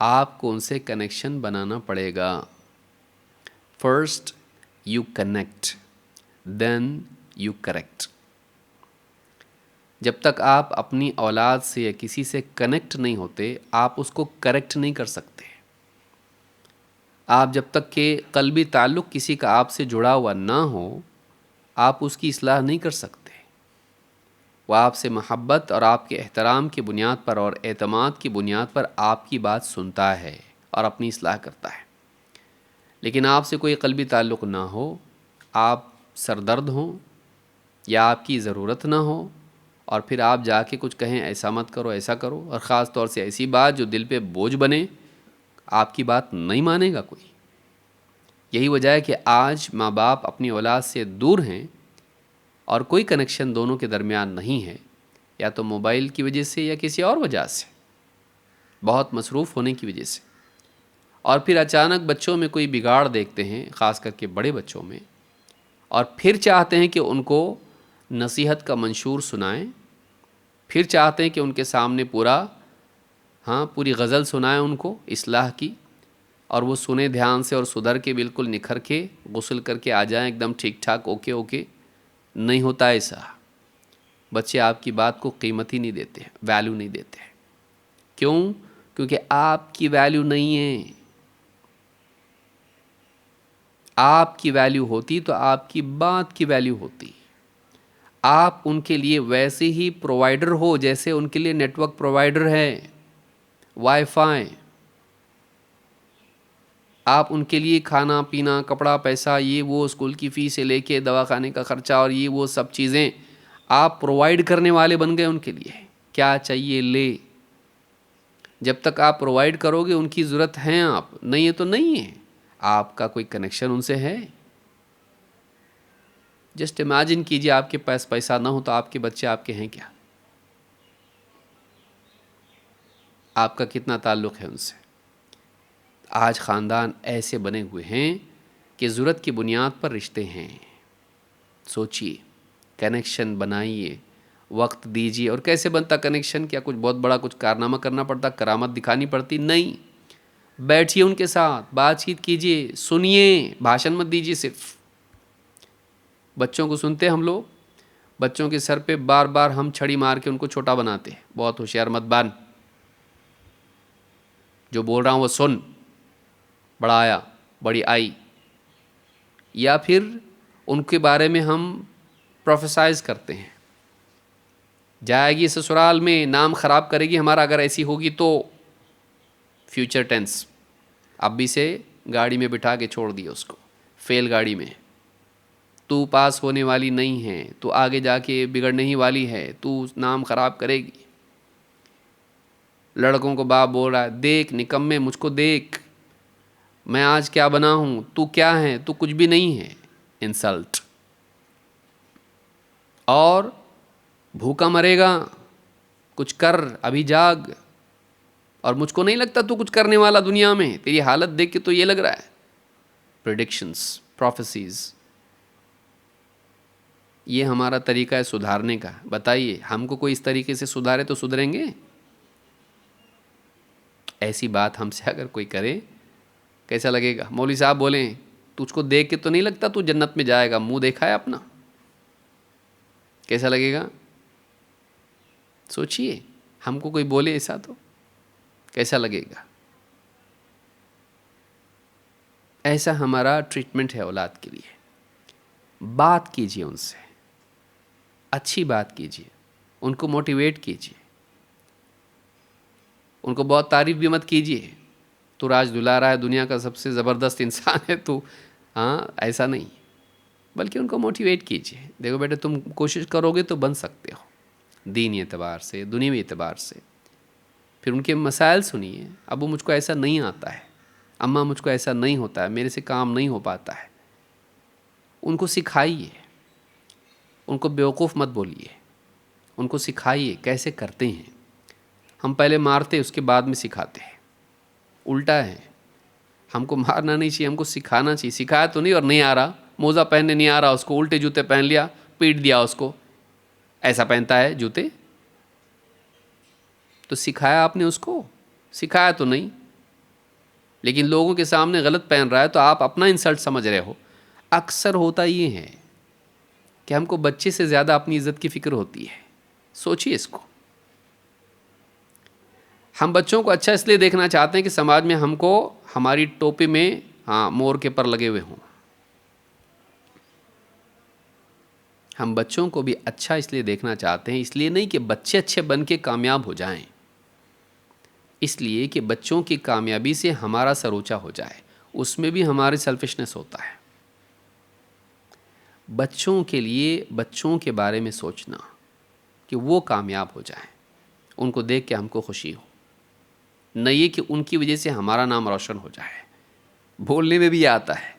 آپ کو ان سے کنیکشن بنانا پڑے گا۔ First you connect, then you correct. جب تک آپ اپنی اولاد سے یا کسی سے کنیکٹ نہیں ہوتے، آپ اس کو کریکٹ نہیں کر سکتے۔ آپ جب تک کہ قلبی تعلق کسی کا آپ سے جڑا ہوا نہ ہو، آپ اس کی اصلاح نہیں کر سکتے۔ وہ آپ سے محبت اور آپ کے احترام کی بنیاد پر اور اعتماد کی بنیاد پر آپ کی بات سنتا ہے اور اپنی اصلاح کرتا ہے۔ لیکن آپ سے کوئی قلبی تعلق نہ ہو، آپ سردرد ہوں یا آپ کی ضرورت نہ ہو، اور پھر آپ جا کے کچھ کہیں ایسا مت کرو، ایسا کرو، اور خاص طور سے ایسی بات جو دل پہ بوجھ بنے، آپ کی بات نہیں مانے گا کوئی۔ یہی وجہ ہے کہ آج ماں باپ اپنی اولاد سے دور ہیں اور کوئی کنیکشن دونوں کے درمیان نہیں ہے، یا تو موبائل کی وجہ سے یا کسی اور وجہ سے، بہت مصروف ہونے کی وجہ سے۔ اور پھر اچانک بچوں میں کوئی بگاڑ دیکھتے ہیں، خاص کر کے بڑے بچوں میں، اور پھر چاہتے ہیں کہ ان کو نصیحت کا منشور سنائیں، پھر چاہتے ہیں کہ ان کے سامنے پوری غزل سنائیں ان کو اصلاح کی، اور وہ سنیں دھیان سے اور سدھر کے بالکل نکھر کے غسل کر کے آ جائیں ایک دم ٹھیک ٹھاک اوکے اوکے. نہیں ہوتا ایسا. بچے آپ کی بات کو قیمت ہی نہیں دیتے, ویلیو نہیں دیتے. کیوں؟ کیونکہ آپ کی ویلیو نہیں ہے. آپ کی ویلیو ہوتی تو آپ کی بات کی ویلیو ہوتی. آپ ان کے لیے ویسے ہی پرووائڈر ہو جیسے ان کے لیے نیٹ ورک پرووائڈر ہے, وائی فائی. آپ ان کے لیے کھانا پینا کپڑا پیسہ یہ وہ اسکول کی فیس سے لے کے دوا خانے کا خرچہ اور یہ وہ سب چیزیں آپ پرووائڈ کرنے والے بن گئے ان کے لیے. کیا چاہیے لے. جب تک آپ پرووائڈ کرو گے ان کی ضرورت ہے, آپ نہیں ہے تو نہیں ہے. آپ کا کوئی کنیکشن ان سے ہے؟ جسٹ امیجن کیجئے آپ کے پاس پیسہ نہ ہو تو آپ کے بچے آپ کے ہیں کیا؟ آپ کا کتنا تعلق ہے ان سے؟ آج خاندان ایسے بنے ہوئے ہیں کہ ضرورت کی بنیاد پر رشتے ہیں. سوچئے, کنیکشن بنائیے, وقت دیجیے. اور کیسے بنتا کنیکشن؟ کیا کچھ بہت بڑا کچھ کارنامہ کرنا پڑتا, کرامت دکھانی پڑتی؟ نہیں. بیٹھیے ان کے ساتھ, بات چیت کیجیے, سنیے, بھاشن مت دیجیے. صرف بچوں کو سنتے ہم لوگ, بچوں کے سر پہ بار بار ہم چھڑی مار کے ان کو چھوٹا بناتے. بہت ہوشیار مت بن, جو بول رہا ہوں وہ سن, بڑا آیا بڑی آئی. یا پھر ان کے بارے میں ہم پروفیسائز کرتے ہیں, جائے گی سسرال میں, نام خراب کرے گی ہمارا اگر ایسی ہوگی تو. Future tennis. اب بھی سے گاڑی میں بٹھا کے چھوڑ دیا اس کو, فیل گاڑی میں. تو پاس ہونے والی نہیں ہے, تو آگے جا کے بگڑنے ہی والی ہے, تو نام خراب کرے گی. لڑکوں کو باپ بول رہا ہے, دیکھ نکمے مجھ کو دیکھ, میں آج کیا بنا ہوں, تو کیا ہے, تو کچھ بھی نہیں ہے. انسلٹ. اور بھوکا مرے گا, کچھ کر, ابھی جاگ. اور مجھ کو نہیں لگتا تو کچھ کرنے والا دنیا میں, تیری حالت دیکھ کے تو یہ لگ رہا ہے. Predictions, prophecies. یہ ہمارا طریقہ ہے سدھارنے کا. بتائیے ہم کو کوئی اس طریقے سے سدھارے تو سدھریں گے؟ ایسی بات ہم سے اگر کوئی کرے کیسا لگے گا؟ مولوی صاحب بولیں تجھ کو دیکھ کے تو نہیں لگتا تو جنت میں جائے گا, منہ دیکھا ہے اپنا؟ کیسا لگے گا؟ سوچئے, ہم کو کوئی بولے ایسا تو کیسا لگے گا؟ ایسا ہمارا ٹریٹمنٹ ہے اولاد کے لیے. بات کیجئے ان سے, اچھی بات کیجئے, ان کو موٹیویٹ کیجئے. ان کو بہت تعریف بھی مت کیجئے, تو راج دلارا ہے, دنیا کا سب سے زبردست انسان ہے تو, ہاں ایسا نہیں. بلکہ ان کو موٹیویٹ کیجئے, دیکھو بیٹے تم کوشش کرو گے تو بن سکتے ہو, دینی اعتبار سے, دنیوی اعتبار سے. پھر ان کے مسائل سنیے, ابو مجھ کو ایسا نہیں آتا ہے, اماں مجھ کو ایسا نہیں ہوتا ہے, میرے سے کام نہیں ہو پاتا ہے. ان کو سکھائیے, ان کو بیوقوف مت بولیے, ان کو سکھائیے کیسے کرتے ہیں. ہم پہلے مارتے اس کے بعد میں سکھاتے ہیں, الٹا ہے. ہم کو مارنا نہیں چاہیے, ہم کو سکھانا چاہیے. سکھایا تو نہیں, اور نہیں آ رہا, موزہ پہننے نہیں آ رہا اس کو, الٹے جوتے پہن لیا, پیٹ دیا اس کو, ایسا پہنتا ہے جوتے. تو سکھایا آپ نے اس کو؟ سکھایا تو نہیں. لیکن لوگوں کے سامنے غلط پہن رہا ہے تو آپ اپنا انسلٹ سمجھ رہے ہو. اکثر ہوتا یہ ہے کہ ہم کو بچے سے زیادہ اپنی عزت کی فکر ہوتی ہے. سوچیے اس کو. ہم بچوں کو اچھا اس لیے دیکھنا چاہتے ہیں کہ سماج میں ہم کو ہماری ٹوپی میں مور کے پر لگے ہوئے ہوں. ہم بچوں کو بھی اچھا اس لیے دیکھنا چاہتے ہیں, اس لیے نہیں کہ بچے اچھے بن کے کامیاب ہو جائیں, اس لیے کہ بچوں کی کامیابی سے ہمارا سر اونچا ہو جائے. اس میں بھی ہماری سیلفشنس ہوتا ہے. بچوں کے لیے, بچوں کے بارے میں سوچنا کہ وہ کامیاب ہو جائیں, ان کو دیکھ کے ہم کو خوشی ہو, نہ یہ کہ ان کی وجہ سے ہمارا نام روشن ہو جائے. بولنے میں بھی آتا ہے,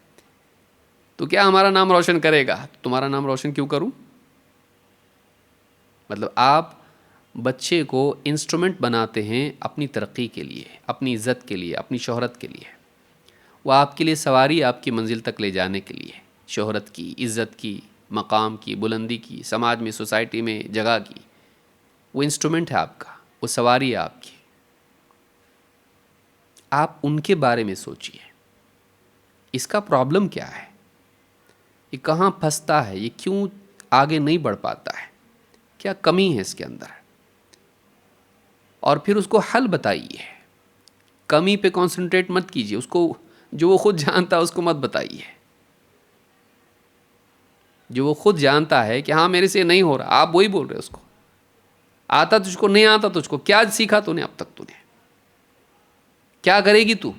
تو کیا ہمارا نام روشن کرے گا؟ تمہارا نام روشن کیوں کروں؟ مطلب آپ بچے کو انسٹرومنٹ بناتے ہیں اپنی ترقی کے لیے, اپنی عزت کے لیے, اپنی شہرت کے لیے. وہ آپ کے لیے سواری, آپ کی منزل تک لے جانے کے لیے, شہرت کی, عزت کی, مقام کی, بلندی کی, سماج میں, سوسائٹی میں جگہ کی. وہ انسٹرومنٹ ہے آپ کا, وہ سواری ہے آپ کی. آپ ان کے بارے میں سوچئے، اس کا پرابلم کیا ہے، یہ کہاں پھنستا ہے، یہ کیوں آگے نہیں بڑھ پاتا ہے، کیا کمی ہے اس کے اندر، اور پھر اس کو حل بتائیے۔ کمی پہ کانسنٹریٹ مت کیجیے، اس کو جو وہ خود جانتا ہے اس کو مت بتائیے۔ جو وہ خود جانتا ہے کہ ہاں میرے سے نہیں ہو رہا، آپ وہی بول رہے اس کو، آتا تجھ کو، نہیں آتا تجھ کو، کیا سیکھا تو نے اب تک، تو نے کیا کرے گی تو؟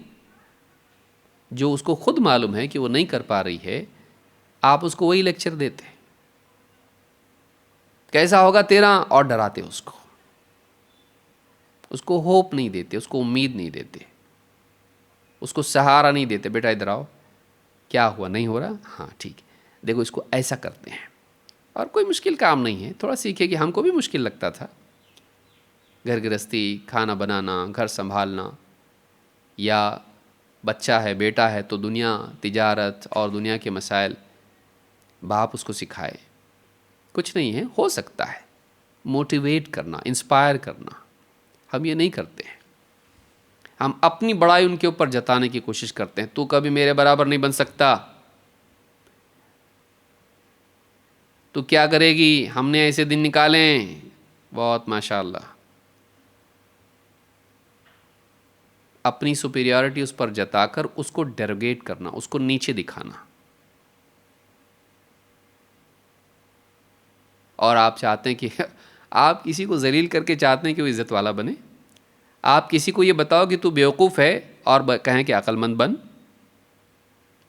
جو اس کو خود معلوم ہے کہ وہ نہیں کر پا رہی ہے، آپ اس کو وہی لیکچر دیتے، کیسا ہوگا تیرا، اور ڈراتے اس کو ہوپ نہیں دیتے، اس کو امید نہیں دیتے، اس کو سہارا نہیں دیتے، بیٹا ادھر آؤ، کیا ہوا، نہیں ہو رہا، ہاں ٹھیک ہے، دیکھو اس کو ایسا کرتے ہیں۔ اور کوئی مشکل کام نہیں ہے، تھوڑا سیکھے کہ ہم کو بھی مشکل لگتا تھا، گھر گرہستی، کھانا بنانا، گھر سنبھالنا، یا بچہ ہے، بیٹا ہے تو دنیا، تجارت اور دنیا کے مسائل باپ اس کو سکھائے، کچھ نہیں ہے، ہو سکتا ہے، موٹیویٹ کرنا، انسپائر کرنا، ہم یہ نہیں کرتے ہیں۔ ہم اپنی بڑائی ان کے اوپر جتانے کی کوشش کرتے ہیں، تو کبھی میرے برابر نہیں بن سکتا، تو کیا کرے گی، ہم نے ایسے دن نکالیں، بہت ماشاءاللہ۔ اپنی سپیریورٹی اس پر جتا کر اس کو ڈیروگیٹ کرنا، اس کو نیچے دکھانا، اور آپ چاہتے ہیں کہ آپ کسی کو ذلیل کر کے چاہتے ہیں کہ وہ عزت والا بنے؟ آپ کسی کو یہ بتاؤ کہ تو بیوقوف ہے اور کہیں کہ عقل مند بن؟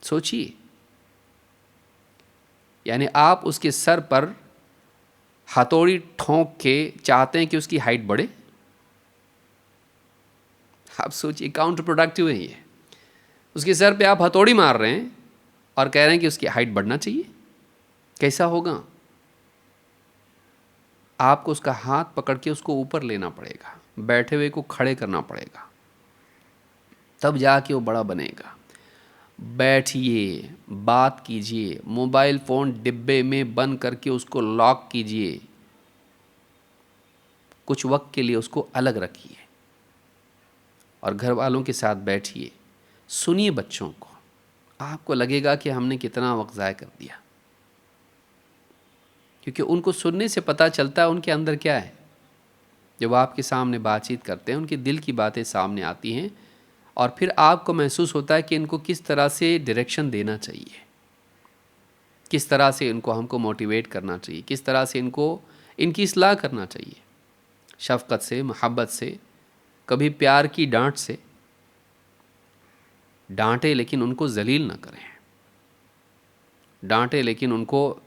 سوچیے، یعنی آپ اس کے سر پر ہتھوڑی ٹھونک کے چاہتے ہیں کہ اس کی ہائٹ بڑھے؟ آپ سوچیے، کاؤنٹر پروڈکٹیو ہے یہ۔ اس کے سر پہ آپ ہتھوڑی مار رہے ہیں اور کہہ رہے ہیں کہ اس کی ہائٹ بڑھنا چاہیے، کیسا ہوگا؟ آپ کو اس کا ہاتھ پکڑ کے اس کو اوپر لینا پڑے گا، بیٹھے ہوئے کو کھڑے کرنا پڑے گا، تب جا کے وہ بڑا بنے گا۔ بیٹھیے، بات کیجیے، موبائل فون ڈبے میں بند کر کے اس کو لاک کیجیے، کچھ وقت کے لیے اس کو الگ رکھیے، اور گھر والوں کے ساتھ بیٹھیے، سنیے بچوں کو، آپ کو لگے گا کہ ہم نے کتنا وقت ضائع کر دیا، کیونکہ ان کو سننے سے پتہ چلتا ہے ان کے اندر کیا ہے۔ جب آپ کے سامنے بات چیت کرتے ہیں، ان کے دل کی باتیں سامنے آتی ہیں، اور پھر آپ کو محسوس ہوتا ہے کہ ان کو کس طرح سے ڈائریکشن دینا چاہیے، کس طرح سے ان کو ہم کو موٹیویٹ کرنا چاہیے، کس طرح سے ان کی اصلاح کرنا چاہیے، شفقت سے، محبت سے، کبھی پیار کی ڈانٹ سے۔ ڈانٹے لیکن ان کو ذلیل نہ کریں، ڈانٹے لیکن ان کو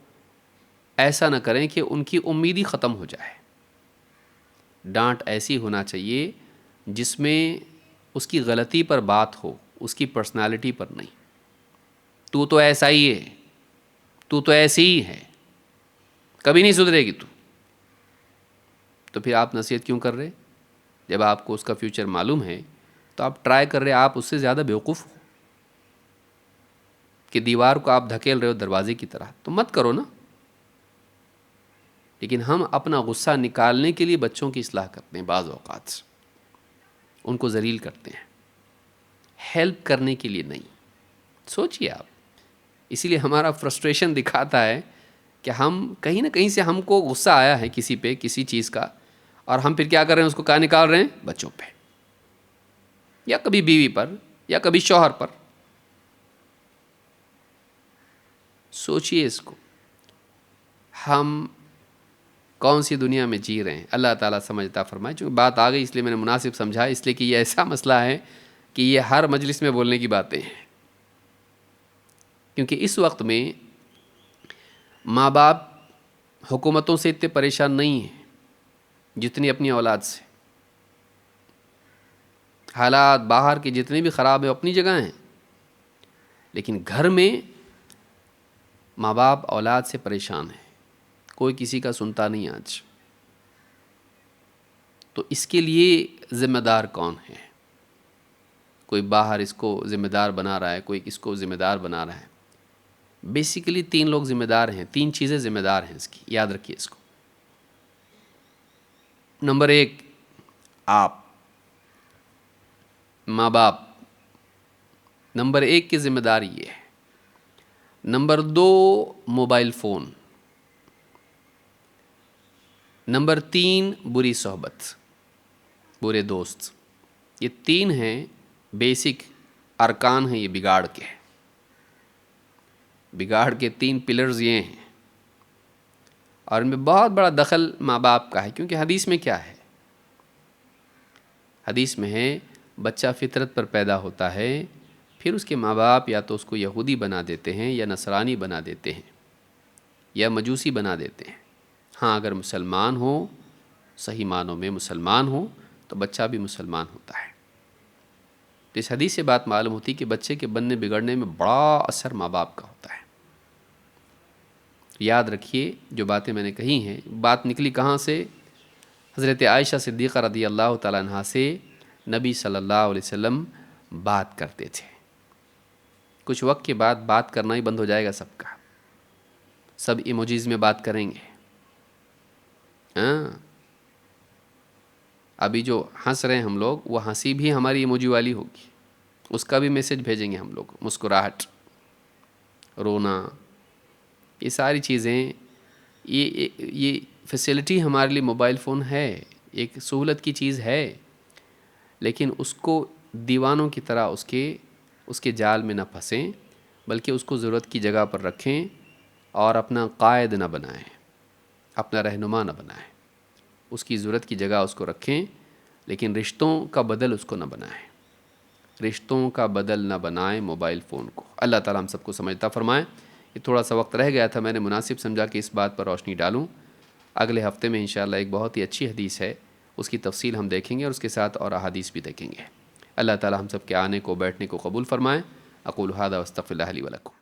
ایسا نہ کریں کہ ان کی امید ہی ختم ہو جائے۔ ڈانٹ ایسی ہونا چاہیے جس میں اس کی غلطی پر بات ہو، اس کی پرسنالٹی پر نہیں۔ تو ایسا ہی ہے، تو ایسی ہی ہے، کبھی نہیں سدھرے گی تو پھر آپ نصیحت کیوں کر رہے؟ جب آپ کو اس کا فیوچر معلوم ہے تو آپ ٹرائی کر رہے، آپ اس سے زیادہ بیوقوف ہو کہ دیوار کو آپ دھکیل رہے ہو دروازے کی طرح، تو مت کرو نا۔ لیکن ہم اپنا غصہ نکالنے کے لیے بچوں کی اصلاح کرتے ہیں، بعض اوقات ان کو ذلیل کرتے ہیں، ہیلپ کرنے کے لیے نہیں۔ سوچئے آپ، اسی لیے ہمارا فرسٹریشن دکھاتا ہے کہ ہم کہیں نہ کہیں سے ہم کو غصہ آیا ہے کسی پہ، کسی چیز کا، اور ہم پھر کیا کر رہے ہیں، اس کو کہاں نکال رہے ہیں؟ بچوں پہ، یا کبھی بیوی پر، یا کبھی شوہر پر۔ سوچئے اس کو، ہم کون سی دنیا میں جی رہے ہیں؟ اللہ تعالیٰ سمجھتا فرمائے۔ چونکہ بات آ گئی اس لیے میں نے مناسب سمجھا، اس لیے کہ یہ ایسا مسئلہ ہے کہ یہ ہر مجلس میں بولنے کی باتیں ہیں، کیونکہ اس وقت میں ماں باپ حکومتوں سے اتنے پریشان نہیں ہیں جتنی اپنی اولاد سے۔ حالات باہر کے جتنے بھی خراب ہیں اپنی جگہ ہیں، لیکن گھر میں ماں باپ اولاد سے پریشان ہیں، کوئی کسی کا سنتا نہیں آج۔ تو اس کے لیے ذمہ دار کون ہے؟ کوئی باہر اس کو ذمہ دار بنا رہا ہے، کوئی اس کو ذمہ دار بنا رہا ہے۔ بیسیکلی 3 لوگ ذمہ دار ہیں، 3 چیزیں ذمہ دار ہیں اس کی، یاد رکھیے اس کو۔ نمبر 1، آپ، ماں باپ، نمبر 1 کی ذمہ داری یہ ہے۔ Number 2 mobile phone. نمبر 3 بری صحبت، برے دوست۔ یہ 3 ہیں بیسک ارکان ہیں، یہ بگاڑ کے۔ بگاڑ کے 3 پلرز یہ ہیں، اور ان میں بہت بڑا دخل ماں باپ کا ہے، کیونکہ حدیث میں کیا ہے؟ حدیث میں ہے بچہ فطرت پر پیدا ہوتا ہے، پھر اس کے ماں باپ یا تو اس کو یہودی بنا دیتے ہیں، یا نصرانی بنا دیتے ہیں، یا مجوسی بنا دیتے ہیں۔ ہاں اگر مسلمان ہو، صحیح معنوں میں مسلمان ہو، تو بچہ بھی مسلمان ہوتا ہے۔ تو اس حدیث سے بات معلوم ہوتی کہ بچے کے بننے بگڑنے میں بڑا اثر ماں باپ کا ہوتا ہے۔ یاد رکھیے جو باتیں میں نے کہی ہیں، بات نکلی کہاں سے؟ حضرت عائشہ صدیقہ رضی اللہ تعالیٰ عنہا سے نبی صلی اللہ علیہ وسلم بات کرتے تھے۔ کچھ وقت کے بعد بات کرنا ہی بند ہو جائے گا سب کا، سب ایموجیز میں بات کریں گے۔ ابھی جو ہنس رہے ہیں ہم لوگ، وہ ہنسی بھی ہماری ایموجی والی ہوگی، اس کا بھی میسج بھیجیں گے ہم لوگ، مسکراہٹ، رونا، یہ ساری چیزیں، یہ فیسلٹی ہمارے لیے موبائل فون ہے، ایک سہولت کی چیز ہے، لیکن اس کو دیوانوں کی طرح اس کے جال میں نہ پھنسیں، بلکہ اس کو ضرورت کی جگہ پر رکھیں، اور اپنا قائد نہ بنائیں، اپنا رہنما نہ بنائیں۔ اس کی ضرورت کی جگہ اس کو رکھیں، لیکن رشتوں کا بدل اس کو نہ بنائیں، رشتوں کا بدل نہ بنائیں موبائل فون کو۔ اللہ تعالیٰ ہم سب کو سمجھتا فرمائے۔ یہ تھوڑا سا وقت رہ گیا تھا، میں نے مناسب سمجھا کہ اس بات پر روشنی ڈالوں۔ اگلے ہفتے میں انشاءاللہ ایک بہت ہی اچھی حدیث ہے، اس کی تفصیل ہم دیکھیں گے، اور اس کے ساتھ اور احادیث بھی دیکھیں گے۔ اللہ تعالیٰ ہم سب کے آنے کو، بیٹھنے کو قبول فرمائے۔ اقول ھذا واستغفر اللہ لی ولکم۔